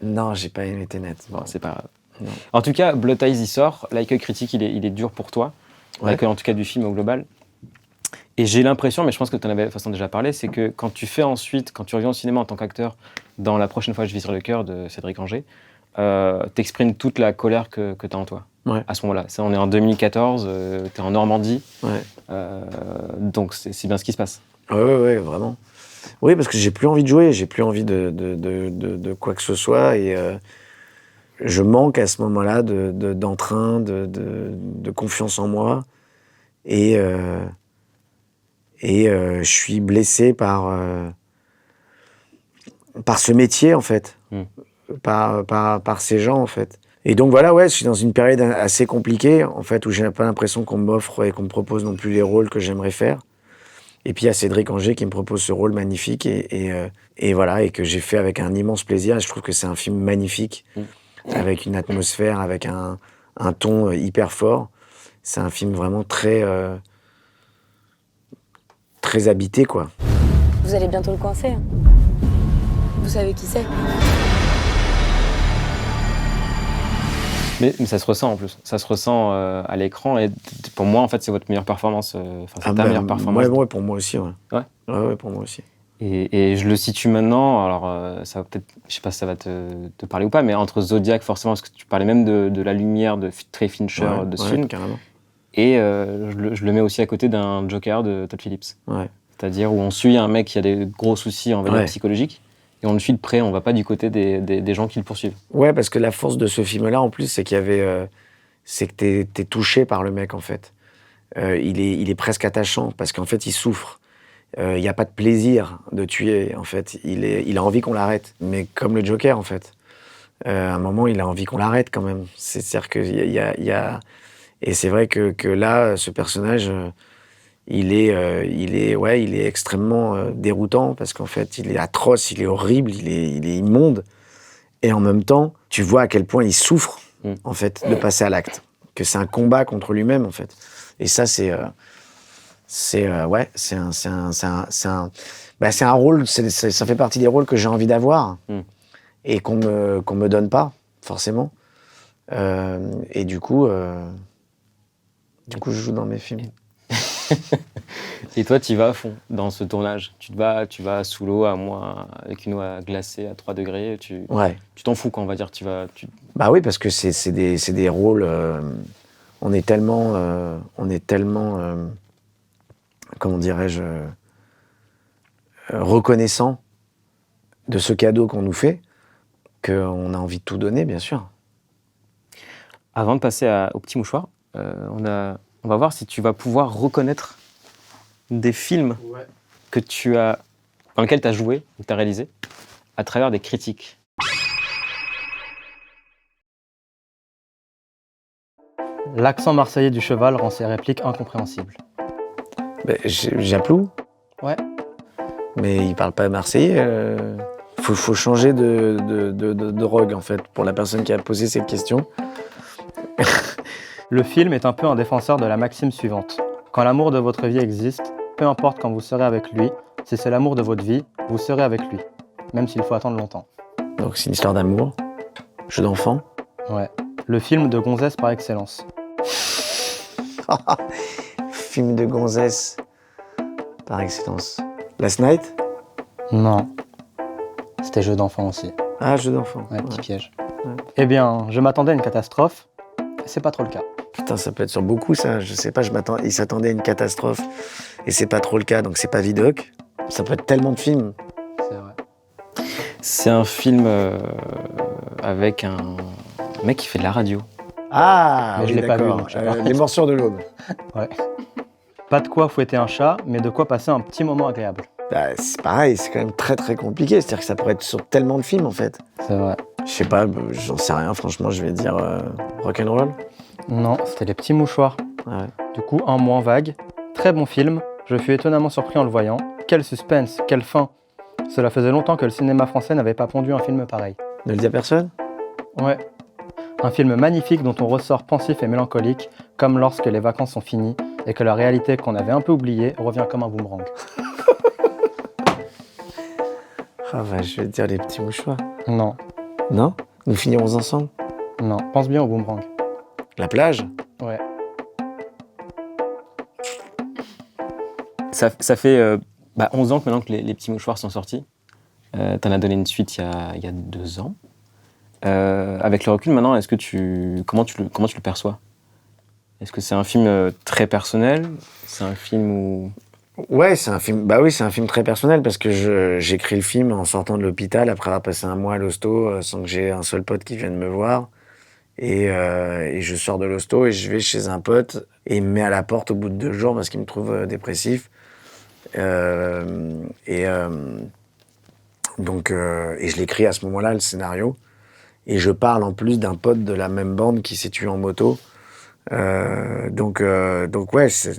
Non, j'ai pas aimé Tenet.
Bon, c'est pas grave. Non. En tout cas, Blood Ties, il sort. L'accueil critique, il est dur pour toi. L'accueil, en tout cas, du film au global. Et j'ai l'impression, mais je pense que tu en avais de façon déjà parlé, c'est que quand tu reviens au cinéma en tant qu'acteur, dans La prochaine fois je vis sur le cœur de Cédric Angers, t'exprimes toute la colère que tu as en toi.
Ouais.
À ce moment-là. On est en 2014, t'es en Normandie.
Ouais.
Donc c'est bien ce qui se passe.
Ouais, vraiment. Oui, parce que j'ai plus envie de jouer, j'ai plus envie de quoi que ce soit, et je manque à ce moment-là d'entrain, de confiance en moi, et je suis blessé par ce métier en fait, par ces gens en fait. Et donc voilà, je suis dans une période assez compliquée en fait, où j'ai pas l'impression qu'on m'offre et qu'on me propose non plus les rôles que j'aimerais faire. Et puis il y a Cédric Angers qui me propose ce rôle magnifique et voilà, et que j'ai fait avec un immense plaisir. Et je trouve que c'est un film magnifique, avec une atmosphère, avec un ton hyper fort. C'est un film vraiment très habité, quoi.
Vous allez bientôt le coincer. Vous savez qui c'est?
Mais ça se ressent en plus. Ça se ressent à l'écran. Et pour moi, en fait, c'est votre meilleure performance. Ta meilleure performance.
Ouais, pour moi aussi. Ouais, pour moi aussi.
Et je le situe maintenant. Alors, ça va peut-être, je sais pas si ça va te parler ou pas, mais entre Zodiac, forcément, parce que tu parlais même de la lumière de Trey Fincher de ce film.
Carrément.
Et je le mets aussi à côté d'un Joker de Todd Phillips.
Ouais.
C'est-à-dire où on suit un mec qui a des gros soucis en valeur psychologique. Et on le suit de près, on va pas du côté des gens qui le poursuivent.
Ouais, parce que la force de ce film-là, en plus, c'est qu'il y avait, c'est que t'es touché par le mec, en fait. Il est presque attachant, parce qu'en fait, il souffre. Il n'y a pas de plaisir de tuer, en fait. Il a envie qu'on l'arrête. Mais comme le Joker, en fait. À un moment, il a envie qu'on l'arrête, quand même. C'est-à-dire qu'il y a... Et c'est vrai que là, ce personnage... il est extrêmement déroutant parce qu'en fait, il est atroce, il est horrible, il est immonde. Et en même temps, tu vois à quel point il souffre, en fait, de passer à l'acte. Que c'est un combat contre lui-même, en fait. Et ça, c'est un rôle, ça fait partie des rôles que j'ai envie d'avoir et qu'on me donne pas, forcément. Et du coup, je joue dans mes films.
Et toi, tu y vas à fond dans ce tournage. Tu vas sous l'eau avec une eau glacée à 3 degrés. Tu t'en fous, quoi, on va dire.
Bah oui, parce que c'est des rôles. On est tellement, comment dirais-je, reconnaissant de ce cadeau qu'on nous fait qu'on a envie de tout donner, bien sûr.
Avant de passer au petit mouchoir, on va voir si tu vas pouvoir reconnaître des films dans lesquels tu as joué, que tu as réalisé, à travers des critiques.
L'accent marseillais du cheval rend ses répliques incompréhensibles.
Japlou.
Ouais.
Mais il parle pas marseillais. Faut changer de drogue, en fait, pour la personne qui a posé cette question.
Le film est un peu un défenseur de la maxime suivante. Quand l'amour de votre vie existe, peu importe quand vous serez avec lui, si c'est l'amour de votre vie, vous serez avec lui, même s'il faut attendre longtemps.
Donc c'est une histoire d'amour, jeu d'enfant.
Ouais. Le film de gonzesse par excellence.
Film de gonzesse par excellence. Last Night?
Non. C'était jeu d'enfant aussi.
Ah, jeu d'enfant.
Ouais, petit piège. Ouais. Eh bien, je m'attendais à une catastrophe. C'est pas trop le cas.
Putain, ça peut être sur beaucoup, ça. Je sais pas, il s'attendait à une catastrophe. Et c'est pas trop le cas, donc c'est pas Vidocq. Ça peut être tellement de films.
C'est vrai.
C'est un film avec un mec qui fait de la radio.
Ah,
mais
oui,
je l'ai pas vu,
d'accord.
donc je sais pas.
Les morsures de l'aube.
Ouais. Pas de quoi fouetter un chat, mais de quoi passer un petit moment agréable.
Bah, c'est pareil, c'est quand même très très compliqué. C'est-à-dire que ça pourrait être sur tellement de films, en fait.
C'est vrai.
Je sais pas, j'en sais rien, franchement, je vais dire rock'n'roll.
Non, c'était Les Petits Mouchoirs.
Ouais.
Du coup, un moins vague. Très bon film. Je fus étonnamment surpris en le voyant. Quel suspense, quelle fin. Cela faisait longtemps que le cinéma français n'avait pas pondu un film pareil.
Ne le dis à personne?
Ouais. Un film magnifique dont on ressort pensif et mélancolique, comme lorsque les vacances sont finies et que la réalité qu'on avait un peu oubliée revient comme un boomerang.
Ah bah, je vais te dire Les Petits Mouchoirs.
Non,
Non? Nous finirons ensemble?
non, pense bien au boomerang.
La plage?
Ouais.
Ça fait 11 ans que maintenant que les petits mouchoirs sont sortis. T'en as donné une suite il y a 2 ans. Avec le recul maintenant, comment tu le perçois? Est-ce que c'est un film très personnel? C'est un film où...
Ouais, c'est un film. Bah oui, c'est un film très personnel parce que j'écris le film en sortant de l'hôpital après avoir passé un mois à l'hosto sans que j'ai un seul pote qui vienne me voir. Et je sors de l'hosto et je vais chez un pote et il me met à la porte au bout de 2 jours parce qu'il me trouve dépressif. Donc je l'écris à ce moment-là, le scénario. Et je parle en plus d'un pote de la même bande qui s'est tué en moto. Donc ouais, c'est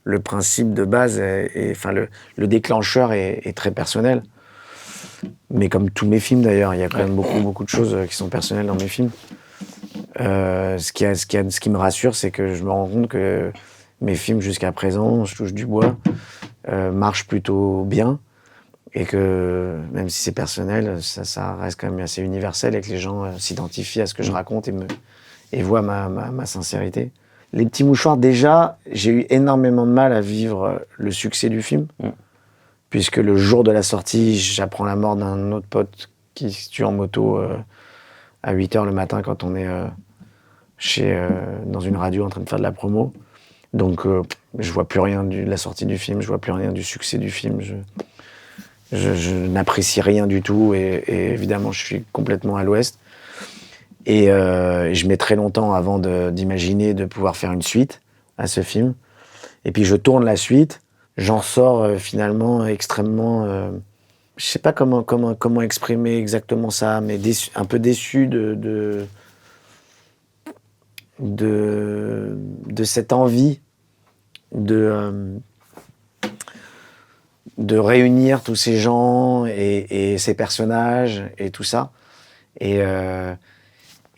le principe de base, le déclencheur est très personnel. Mais comme tous mes films d'ailleurs, il y a quand même beaucoup de choses qui sont personnelles dans mes films. Ce qui me rassure, c'est que je me rends compte que mes films jusqu'à présent, je touche du bois, marchent plutôt bien. Et que même si c'est personnel, ça reste quand même assez universel et que les gens s'identifient à ce que je raconte et voient ma sincérité. Les Petits Mouchoirs, déjà, j'ai eu énormément de mal à vivre le succès du film. Puisque le jour de la sortie, j'apprends la mort d'un autre pote qui se tue en moto à 8h le matin quand on est dans une radio en train de faire de la promo. Donc je vois plus rien de la sortie du film, je vois plus rien du succès du film. Je n'apprécie rien du tout et évidemment je suis complètement à l'ouest. Et je mets très longtemps avant d'imaginer de pouvoir faire une suite à ce film. Et puis je tourne la suite, j'en sors finalement extrêmement... je sais pas comment exprimer exactement ça, mais un peu déçu de cette envie de réunir tous ces gens et ces personnages et tout ça.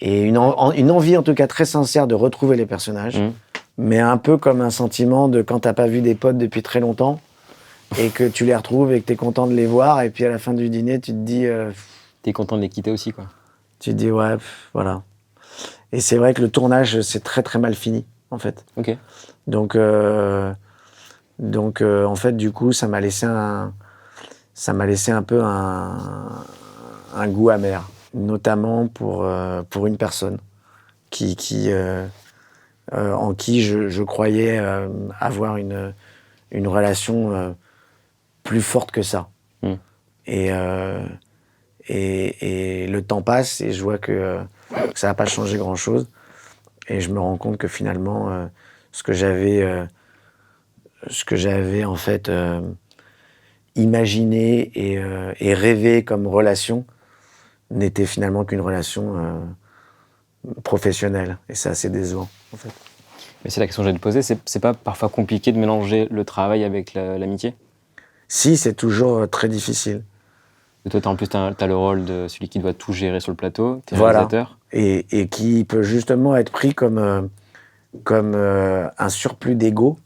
Et une envie en tout cas très sincère de retrouver les personnages, mais un peu comme un sentiment de quand t'as pas vu des potes depuis très longtemps et que tu les retrouves et que t'es content de les voir et puis à la fin du dîner tu te dis...
T'es content de les quitter aussi, quoi.
Tu te dis ouais, voilà. Et c'est vrai que le tournage c'est très très mal fini en fait.
Ok.
Donc en fait du coup ça m'a laissé un peu un goût amer, notamment pour une personne en qui je croyais avoir une relation plus forte que ça. Et le temps passe et je vois que ça n'a pas changé grand-chose. Et je me rends compte que finalement, ce que j'avais en fait imaginé et rêvé comme relation n'était finalement qu'une relation professionnelle. Et c'est assez décevant, en fait.
Mais c'est la question que j'allais te poser, c'est pas parfois compliqué de mélanger le travail avec l'amitié?
Si, c'est toujours très difficile.
Et toi, en plus, t'as le rôle de celui qui doit tout gérer sur le plateau, t'es
Voilà.
réalisateur.
Et qui peut justement être pris comme un surplus d'ego.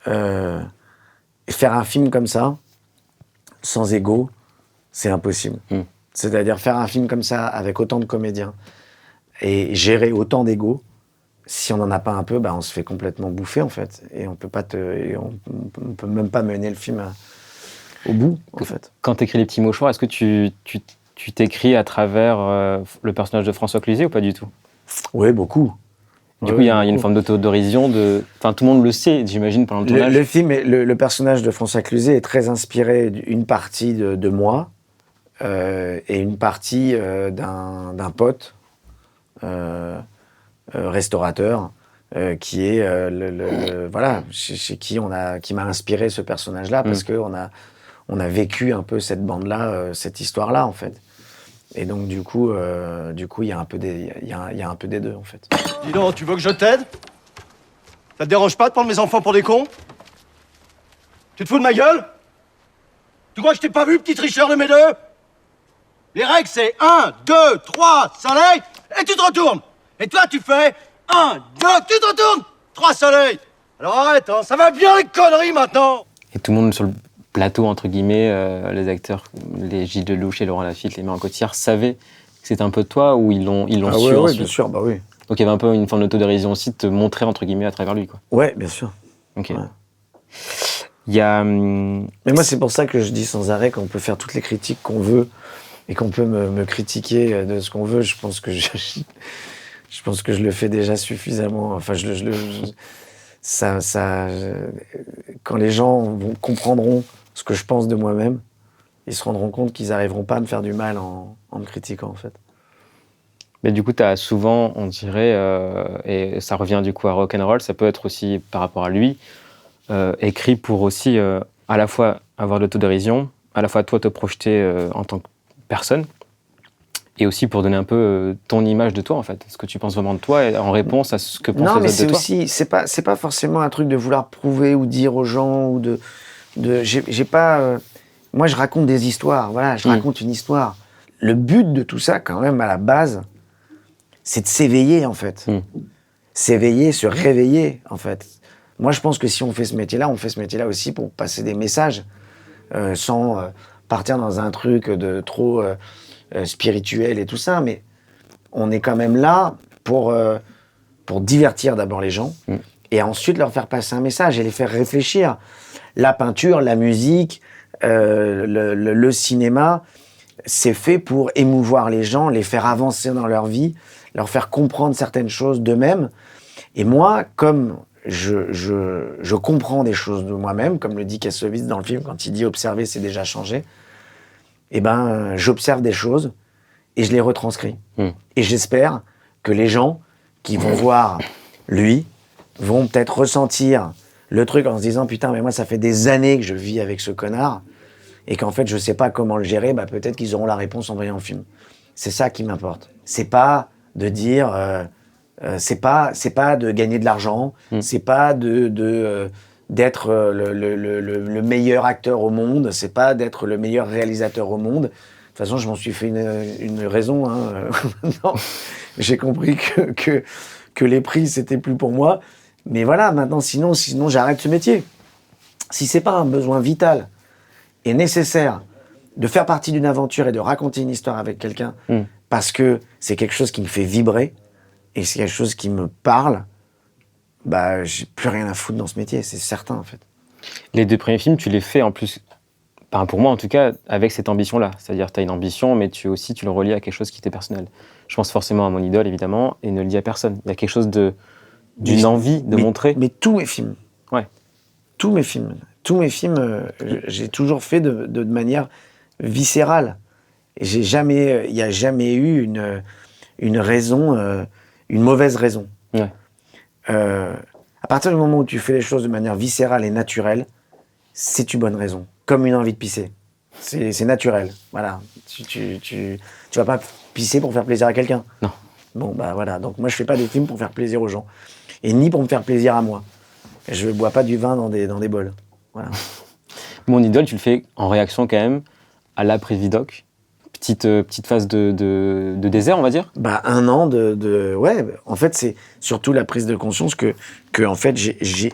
Et faire un film comme ça, sans ego, c'est impossible. C'est-à-dire faire un film comme ça, avec autant de comédiens, et gérer autant d'ego, si on n'en a pas un peu, on se fait complètement bouffer, en fait. Et on peut même pas mener le film au bout, en fait.
Quand t'écris Les Petits Mouchoirs, est-ce que tu t'écris à travers le personnage de François Cluzet ou pas du tout?
Oui, beaucoup.
Du coup, il y a une forme d'autodérision. Enfin, tout le monde le sait, j'imagine, pendant le tournage.
Le film, le personnage de François Cluzet est très inspiré d'une partie de moi et une partie d'un pote restaurateur qui est voilà, chez qui qui m'a inspiré ce personnage-là parce que on a vécu un peu cette bande-là, cette histoire-là, en fait. Et donc, du coup, il y a un peu des deux, en fait.
Dis donc, tu veux que je t'aide? Ça te dérange pas de prendre mes enfants pour des cons? Tu te fous de ma gueule? Tu crois que je t'ai pas vu, petit tricheur de mes deux? Les règles, c'est 1, 2, 3, soleil, et tu te retournes. Et toi, tu fais 1, 2, tu te retournes, 3 soleils. Alors arrête, hein, ça va bien les conneries maintenant.
Et tout le monde sur le plateau, entre guillemets, les acteurs, les Gilles Lelouch et Laurent Lafitte, les Marion Cotillard, savaient que c'était un peu de toi ou ils l'ont su
Oui,
ensuite?
bien sûr, oui.
Donc il y avait un peu une forme d'autodérision aussi de te montrer, entre guillemets, à travers lui, quoi.
Ouais, bien sûr.
Ok.
Ouais.
Il y a...
Mais moi, c'est pour ça que je dis sans arrêt qu'on peut faire toutes les critiques qu'on veut et qu'on peut me critiquer de ce qu'on veut. Je pense que je le fais déjà suffisamment. Enfin, quand les gens comprendront ce que je pense de moi-même, ils se rendront compte qu'ils n'arriveront pas à me faire du mal en me critiquant, en fait.
Mais du coup, tu as souvent, on dirait, et ça revient du coup à Rock'n'Roll, ça peut être aussi par rapport à lui, écrit pour aussi à la fois avoir de l'autodérision, à la fois toi te projeter en tant que personne, et aussi pour donner un peu ton image de toi, en fait, ce que tu penses vraiment de toi, et en réponse à ce que pensent
Non,
les
mais
autres de toi.
aussi, c'est pas forcément un truc de vouloir prouver ou dire aux gens ou j'ai pas. Moi, je raconte des histoires. Voilà, je raconte une histoire. Le but de tout ça, quand même, à la base, c'est de s'éveiller, en fait. S'éveiller, se réveiller, en fait. Moi, je pense que si on fait ce métier-là, on fait ce métier-là aussi pour passer des messages, sans partir dans un truc de trop spirituel et tout ça. Mais on est quand même là pour divertir d'abord les gens et ensuite leur faire passer un message et les faire réfléchir. La peinture, la musique, le cinéma, c'est fait pour émouvoir les gens, les faire avancer dans leur vie, leur faire comprendre certaines choses d'eux-mêmes. Et moi, comme je comprends des choses de moi-même, comme le dit Kassovitz dans le film, quand il dit « observer, c'est déjà changer », eh ben, j'observe des choses et je les retranscris. Et j'espère que les gens qui vont voir lui vont peut-être ressentir le truc en se disant « Putain, mais moi, ça fait des années que je vis avec ce connard et qu'en fait, je sais pas comment le gérer. » Peut-être qu'ils auront la réponse en voyant le film. C'est ça qui m'importe. C'est pas de dire... c'est pas de gagner de l'argent, c'est pas d'être le meilleur acteur au monde, c'est pas d'être le meilleur réalisateur au monde. De toute façon, je m'en suis fait une raison. Maintenant, j'ai compris que les prix, c'était plus pour moi. Mais voilà, maintenant, sinon j'arrête ce métier. Si c'est pas un besoin vital et nécessaire de faire partie d'une aventure et de raconter une histoire avec quelqu'un, parce que c'est quelque chose qui me fait vibrer, et c'est quelque chose qui me parle, j'ai plus rien à foutre dans ce métier, c'est certain, en fait.
Les 2 premiers films, tu les fais en plus, pour moi en tout cas, avec cette ambition-là. C'est-à-dire, tu as une ambition, mais tu le relis à quelque chose qui t'est personnel. Je pense forcément à mon idole, évidemment, et ne le dis à personne. Il y a quelque chose d'une envie de montrer.
Mais tous mes films.
Ouais.
Tous mes films, j'ai toujours fait de manière viscérale. Et il n'y a jamais eu une raison... une mauvaise raison.
Ouais.
À partir du moment où tu fais les choses de manière viscérale et naturelle, c'est une bonne raison. Comme une envie de pisser. C'est naturel. Voilà. Tu vas pas pisser pour faire plaisir à quelqu'un.
Non.
Bon, voilà. Donc moi, je fais pas des films pour faire plaisir aux gens. et ni pour me faire plaisir à moi. Je ne bois pas du vin dans des bols. Voilà.
Mon idole, tu le fais en réaction quand même à l'après-Vidoc. Petite phase de désert, on va dire.
Bah, 1 an ouais, en fait, c'est surtout la prise de conscience que en fait, j'ai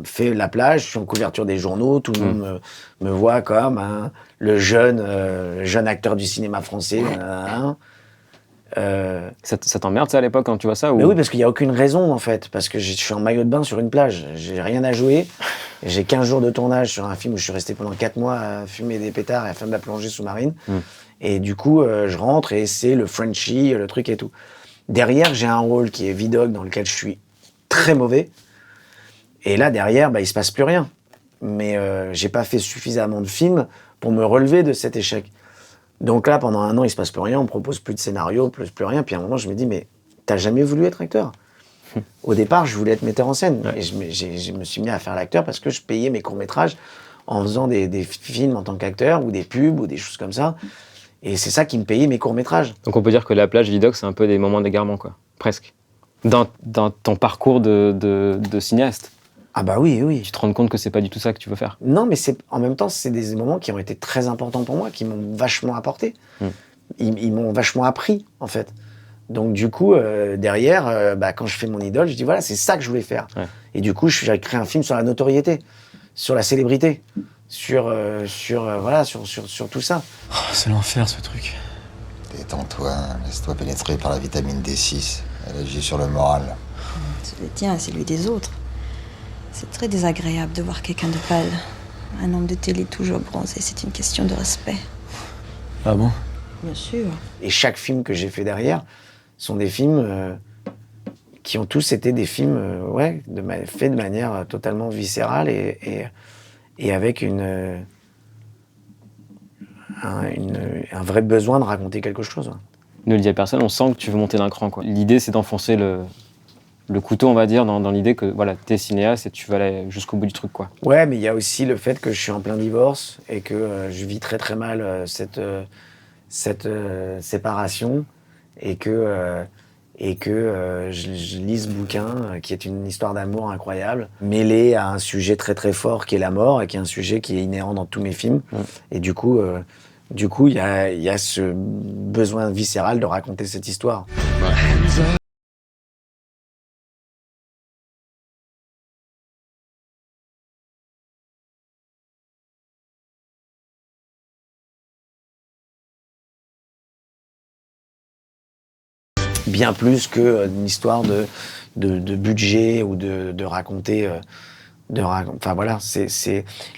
fait la plage, je suis en couverture des journaux, tout le monde me voit comme le jeune acteur du cinéma français.
Ça t'emmerde ça à l'époque quand tu vois ça ou...
Mais oui, parce qu'il n'y a aucune raison en fait, parce que je suis en maillot de bain sur une plage, j'ai rien à jouer, j'ai 15 jours de tournage sur un film où je suis resté pendant 4 mois à fumer des pétards et à faire de la plongée sous-marine, et du coup je rentre et c'est le Frenchie, le truc et tout. Derrière j'ai un rôle qui est Vidocq dans lequel je suis très mauvais, et là derrière il se passe plus rien, mais j'ai pas fait suffisamment de films pour me relever de cet échec. Donc là, pendant 1 an, il se passe plus rien, on me propose plus de scénario, plus rien. Puis à un moment, je me dis, mais t'as jamais voulu être acteur? Au départ, je voulais être metteur en scène. Ouais. Et je me suis mis à faire l'acteur parce que je payais mes courts-métrages en faisant des films en tant qu'acteur, ou des pubs, ou des choses comme ça. Et c'est ça qui me payait mes courts-métrages.
Donc on peut dire que la plage Vidocq, c'est un peu des moments d'égarement, quoi. Presque. Dans ton parcours de cinéaste.
Ah bah oui.
Tu te rends compte que c'est pas du tout ça que tu veux faire.
Non, mais en même temps, c'est des moments qui ont été très importants pour moi, qui m'ont vachement apporté. Ils m'ont vachement appris, en fait. Donc du coup, derrière, quand je fais mon idole, je dis voilà, c'est ça que je voulais faire. Ouais. Et du coup, j'ai créé un film sur la notoriété, sur la célébrité, sur tout ça.
Oh, c'est l'enfer, ce truc.
Détends-toi, laisse-toi pénétrer par la vitamine D6. Elle agit sur le moral.
C'est le tien, c'est celui des autres. C'est très désagréable de voir quelqu'un de pâle. Un homme de télé toujours bronzé, c'est une question de respect.
Ah bon?
Bien sûr.
Et chaque film que j'ai fait derrière sont des films qui ont tous été des films faits de manière totalement viscérale et avec un vrai besoin de raconter quelque chose.
Ne le dis à personne, on sent que tu veux monter d'un cran, quoi. L'idée, c'est d'enfoncer le couteau, on va dire, dans l'idée que voilà, t'es cinéaste et tu vas aller jusqu'au bout du truc, quoi.
Ouais, mais il y a aussi le fait que je suis en plein divorce et que je vis très très mal cette séparation et que je lis ce bouquin qui est une histoire d'amour incroyable, mêlé à un sujet très très fort qui est la mort et qui est un sujet qui est inhérent dans tous mes films. Et du coup, il y a ce besoin viscéral de raconter cette histoire. Bien plus qu'une histoire de budget ou de raconter. Enfin voilà,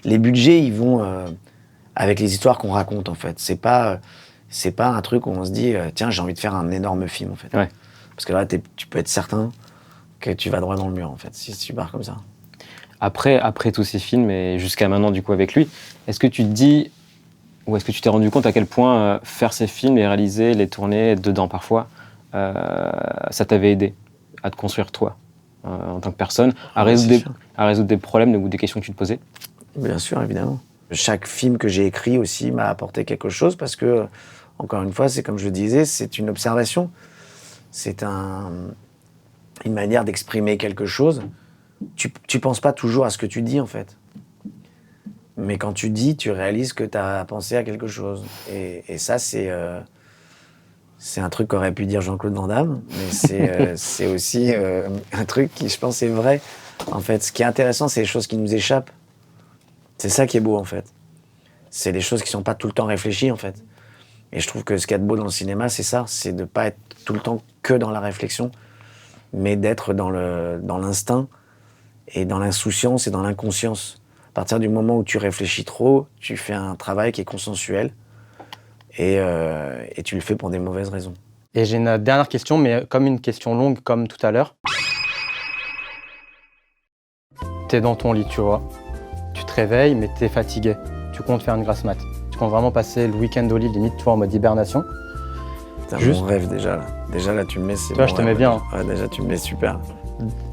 les budgets, ils vont avec les histoires qu'on raconte en fait. C'est pas un truc où on se dit tiens, j'ai envie de faire un énorme film en fait.
Ouais.
Parce que là, tu peux être certain que tu vas droit dans le mur en fait si tu pars comme ça.
Après tous ces films et jusqu'à maintenant du coup avec lui, est-ce que tu te dis ou est-ce que tu t'es rendu compte à quel point faire ces films, les réaliser, les tourner, être dedans parfois, ça t'avait aidé à te construire toi en tant que personne, à résoudre des problèmes ou des questions que tu te posais?
Bien sûr, évidemment. Chaque film que j'ai écrit aussi m'a apporté quelque chose parce que, encore une fois, c'est comme je le disais, c'est une observation. C'est une manière d'exprimer quelque chose. Tu penses pas toujours à ce que tu dis, en fait. Mais quand tu dis, tu réalises que tu as pensé à quelque chose. Et ça, c'est un truc qu'aurait pu dire Jean-Claude Van Damme, mais c'est aussi un truc qui, je pense, est vrai. En fait, ce qui est intéressant, c'est les choses qui nous échappent. C'est ça qui est beau, en fait. C'est les choses qui sont pas tout le temps réfléchies, en fait. Et je trouve que ce qu'il y a de beau dans le cinéma, c'est ça. C'est de pas être tout le temps que dans la réflexion, mais d'être dans l'instinct et dans l'insouciance et dans l'inconscience. À partir du moment où tu réfléchis trop, tu fais un travail qui est consensuel et tu le fais pour des mauvaises raisons.
Et j'ai une dernière question, mais comme une question longue, comme tout à l'heure. T'es dans ton lit, tu vois. Tu te réveilles, mais t'es fatigué. Tu comptes faire une grasse mat. Tu comptes vraiment passer le week-end au lit, limite, tu vois, en mode hibernation.
C'est mon rêve déjà là. Déjà là, tu me mets.
Tu vois, je te mets bien.
Ouais, déjà, tu me mets super.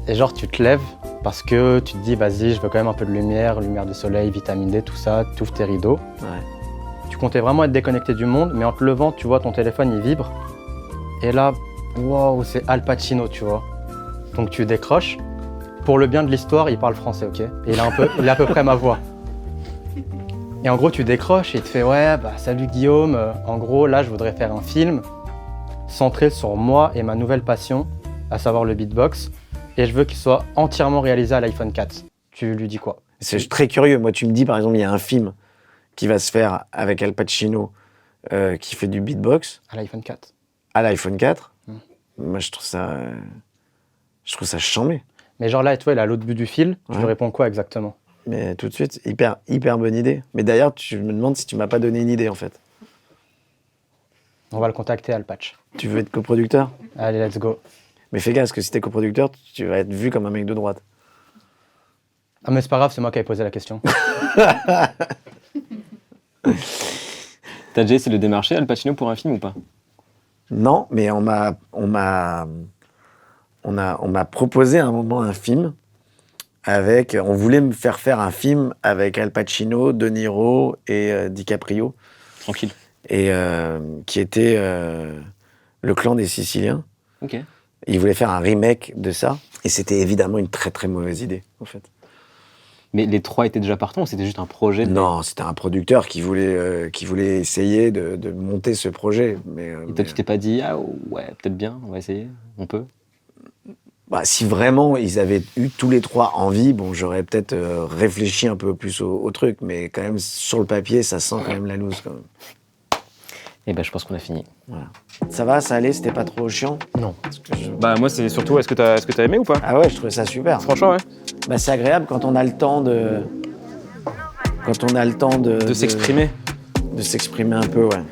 Et genre, tu te lèves parce que tu te dis, vas-y, je veux quand même un peu de lumière de soleil, vitamine D, tout ça. Tu ouvres tes rideaux.
Ouais.
Tu comptais vraiment être déconnecté du monde, mais en te levant, tu vois ton téléphone, il vibre. Et là, waouh, c'est Al Pacino, tu vois. Donc tu décroches. Pour le bien de l'histoire, il parle français, ok? Et il a à peu près ma voix. Et en gros, tu décroches et il te fait « Ouais, bah salut Guillaume, en gros, là, je voudrais faire un film centré sur moi et ma nouvelle passion, à savoir le beatbox, et je veux qu'il soit entièrement réalisé à l'iPhone 4. » Tu lui dis quoi?
C'est très curieux. Moi, tu me dis, par exemple, il y a un film qui va se faire avec Al Pacino qui fait du beatbox.
À l'iPhone 4.
À l'iPhone 4. Moi, je trouve ça chambé.
Mais genre là, tu vois, il est à l'autre bout du fil,
Ouais.
je lui réponds quoi exactement?
Mais tout de suite, hyper bonne idée. Mais d'ailleurs, je me demande si tu m'as pas donné une idée, en fait.
On va le contacter, Al Patch.
Tu veux être coproducteur?
Allez, let's go.
Mais fais gaffe, parce que si t'es coproducteur, tu vas être vu comme un mec de droite.
Ah mais c'est pas grave, c'est moi qui avais posé la question.
T'as déjà essayé de démarcher Al Pacino pour un film ou pas?
Non, mais on m'a proposé à un moment un film on voulait me faire un film avec Al Pacino, De Niro et DiCaprio.
Tranquille.
Et qui était Le Clan des Siciliens.
Ok.
Ils voulaient faire un remake de ça. Et c'était évidemment une très très mauvaise idée, en fait.
Mais les trois étaient déjà partants ou c'était juste un projet?
Non, c'était un producteur qui voulait essayer de monter ce projet.
Et toi, tu t'es pas dit, ah ouais, peut-être bien, on va essayer, on peut?
Bah, si vraiment ils avaient eu tous les trois envie, bon, j'aurais peut-être réfléchi un peu plus au truc, mais quand même, sur le papier, ça sent quand même la loose, quand même.
Eh ben, je pense qu'on a fini.
Voilà. Ça va, ça allait, c'était pas trop chiant?
Non.
Bah, moi, c'est surtout, est-ce que t'as aimé ou pas?
Ah ouais, je trouvais ça super.
Franchement, ouais.
Bah, c'est agréable quand on a le temps de...
De s'exprimer.
De s'exprimer un peu, ouais.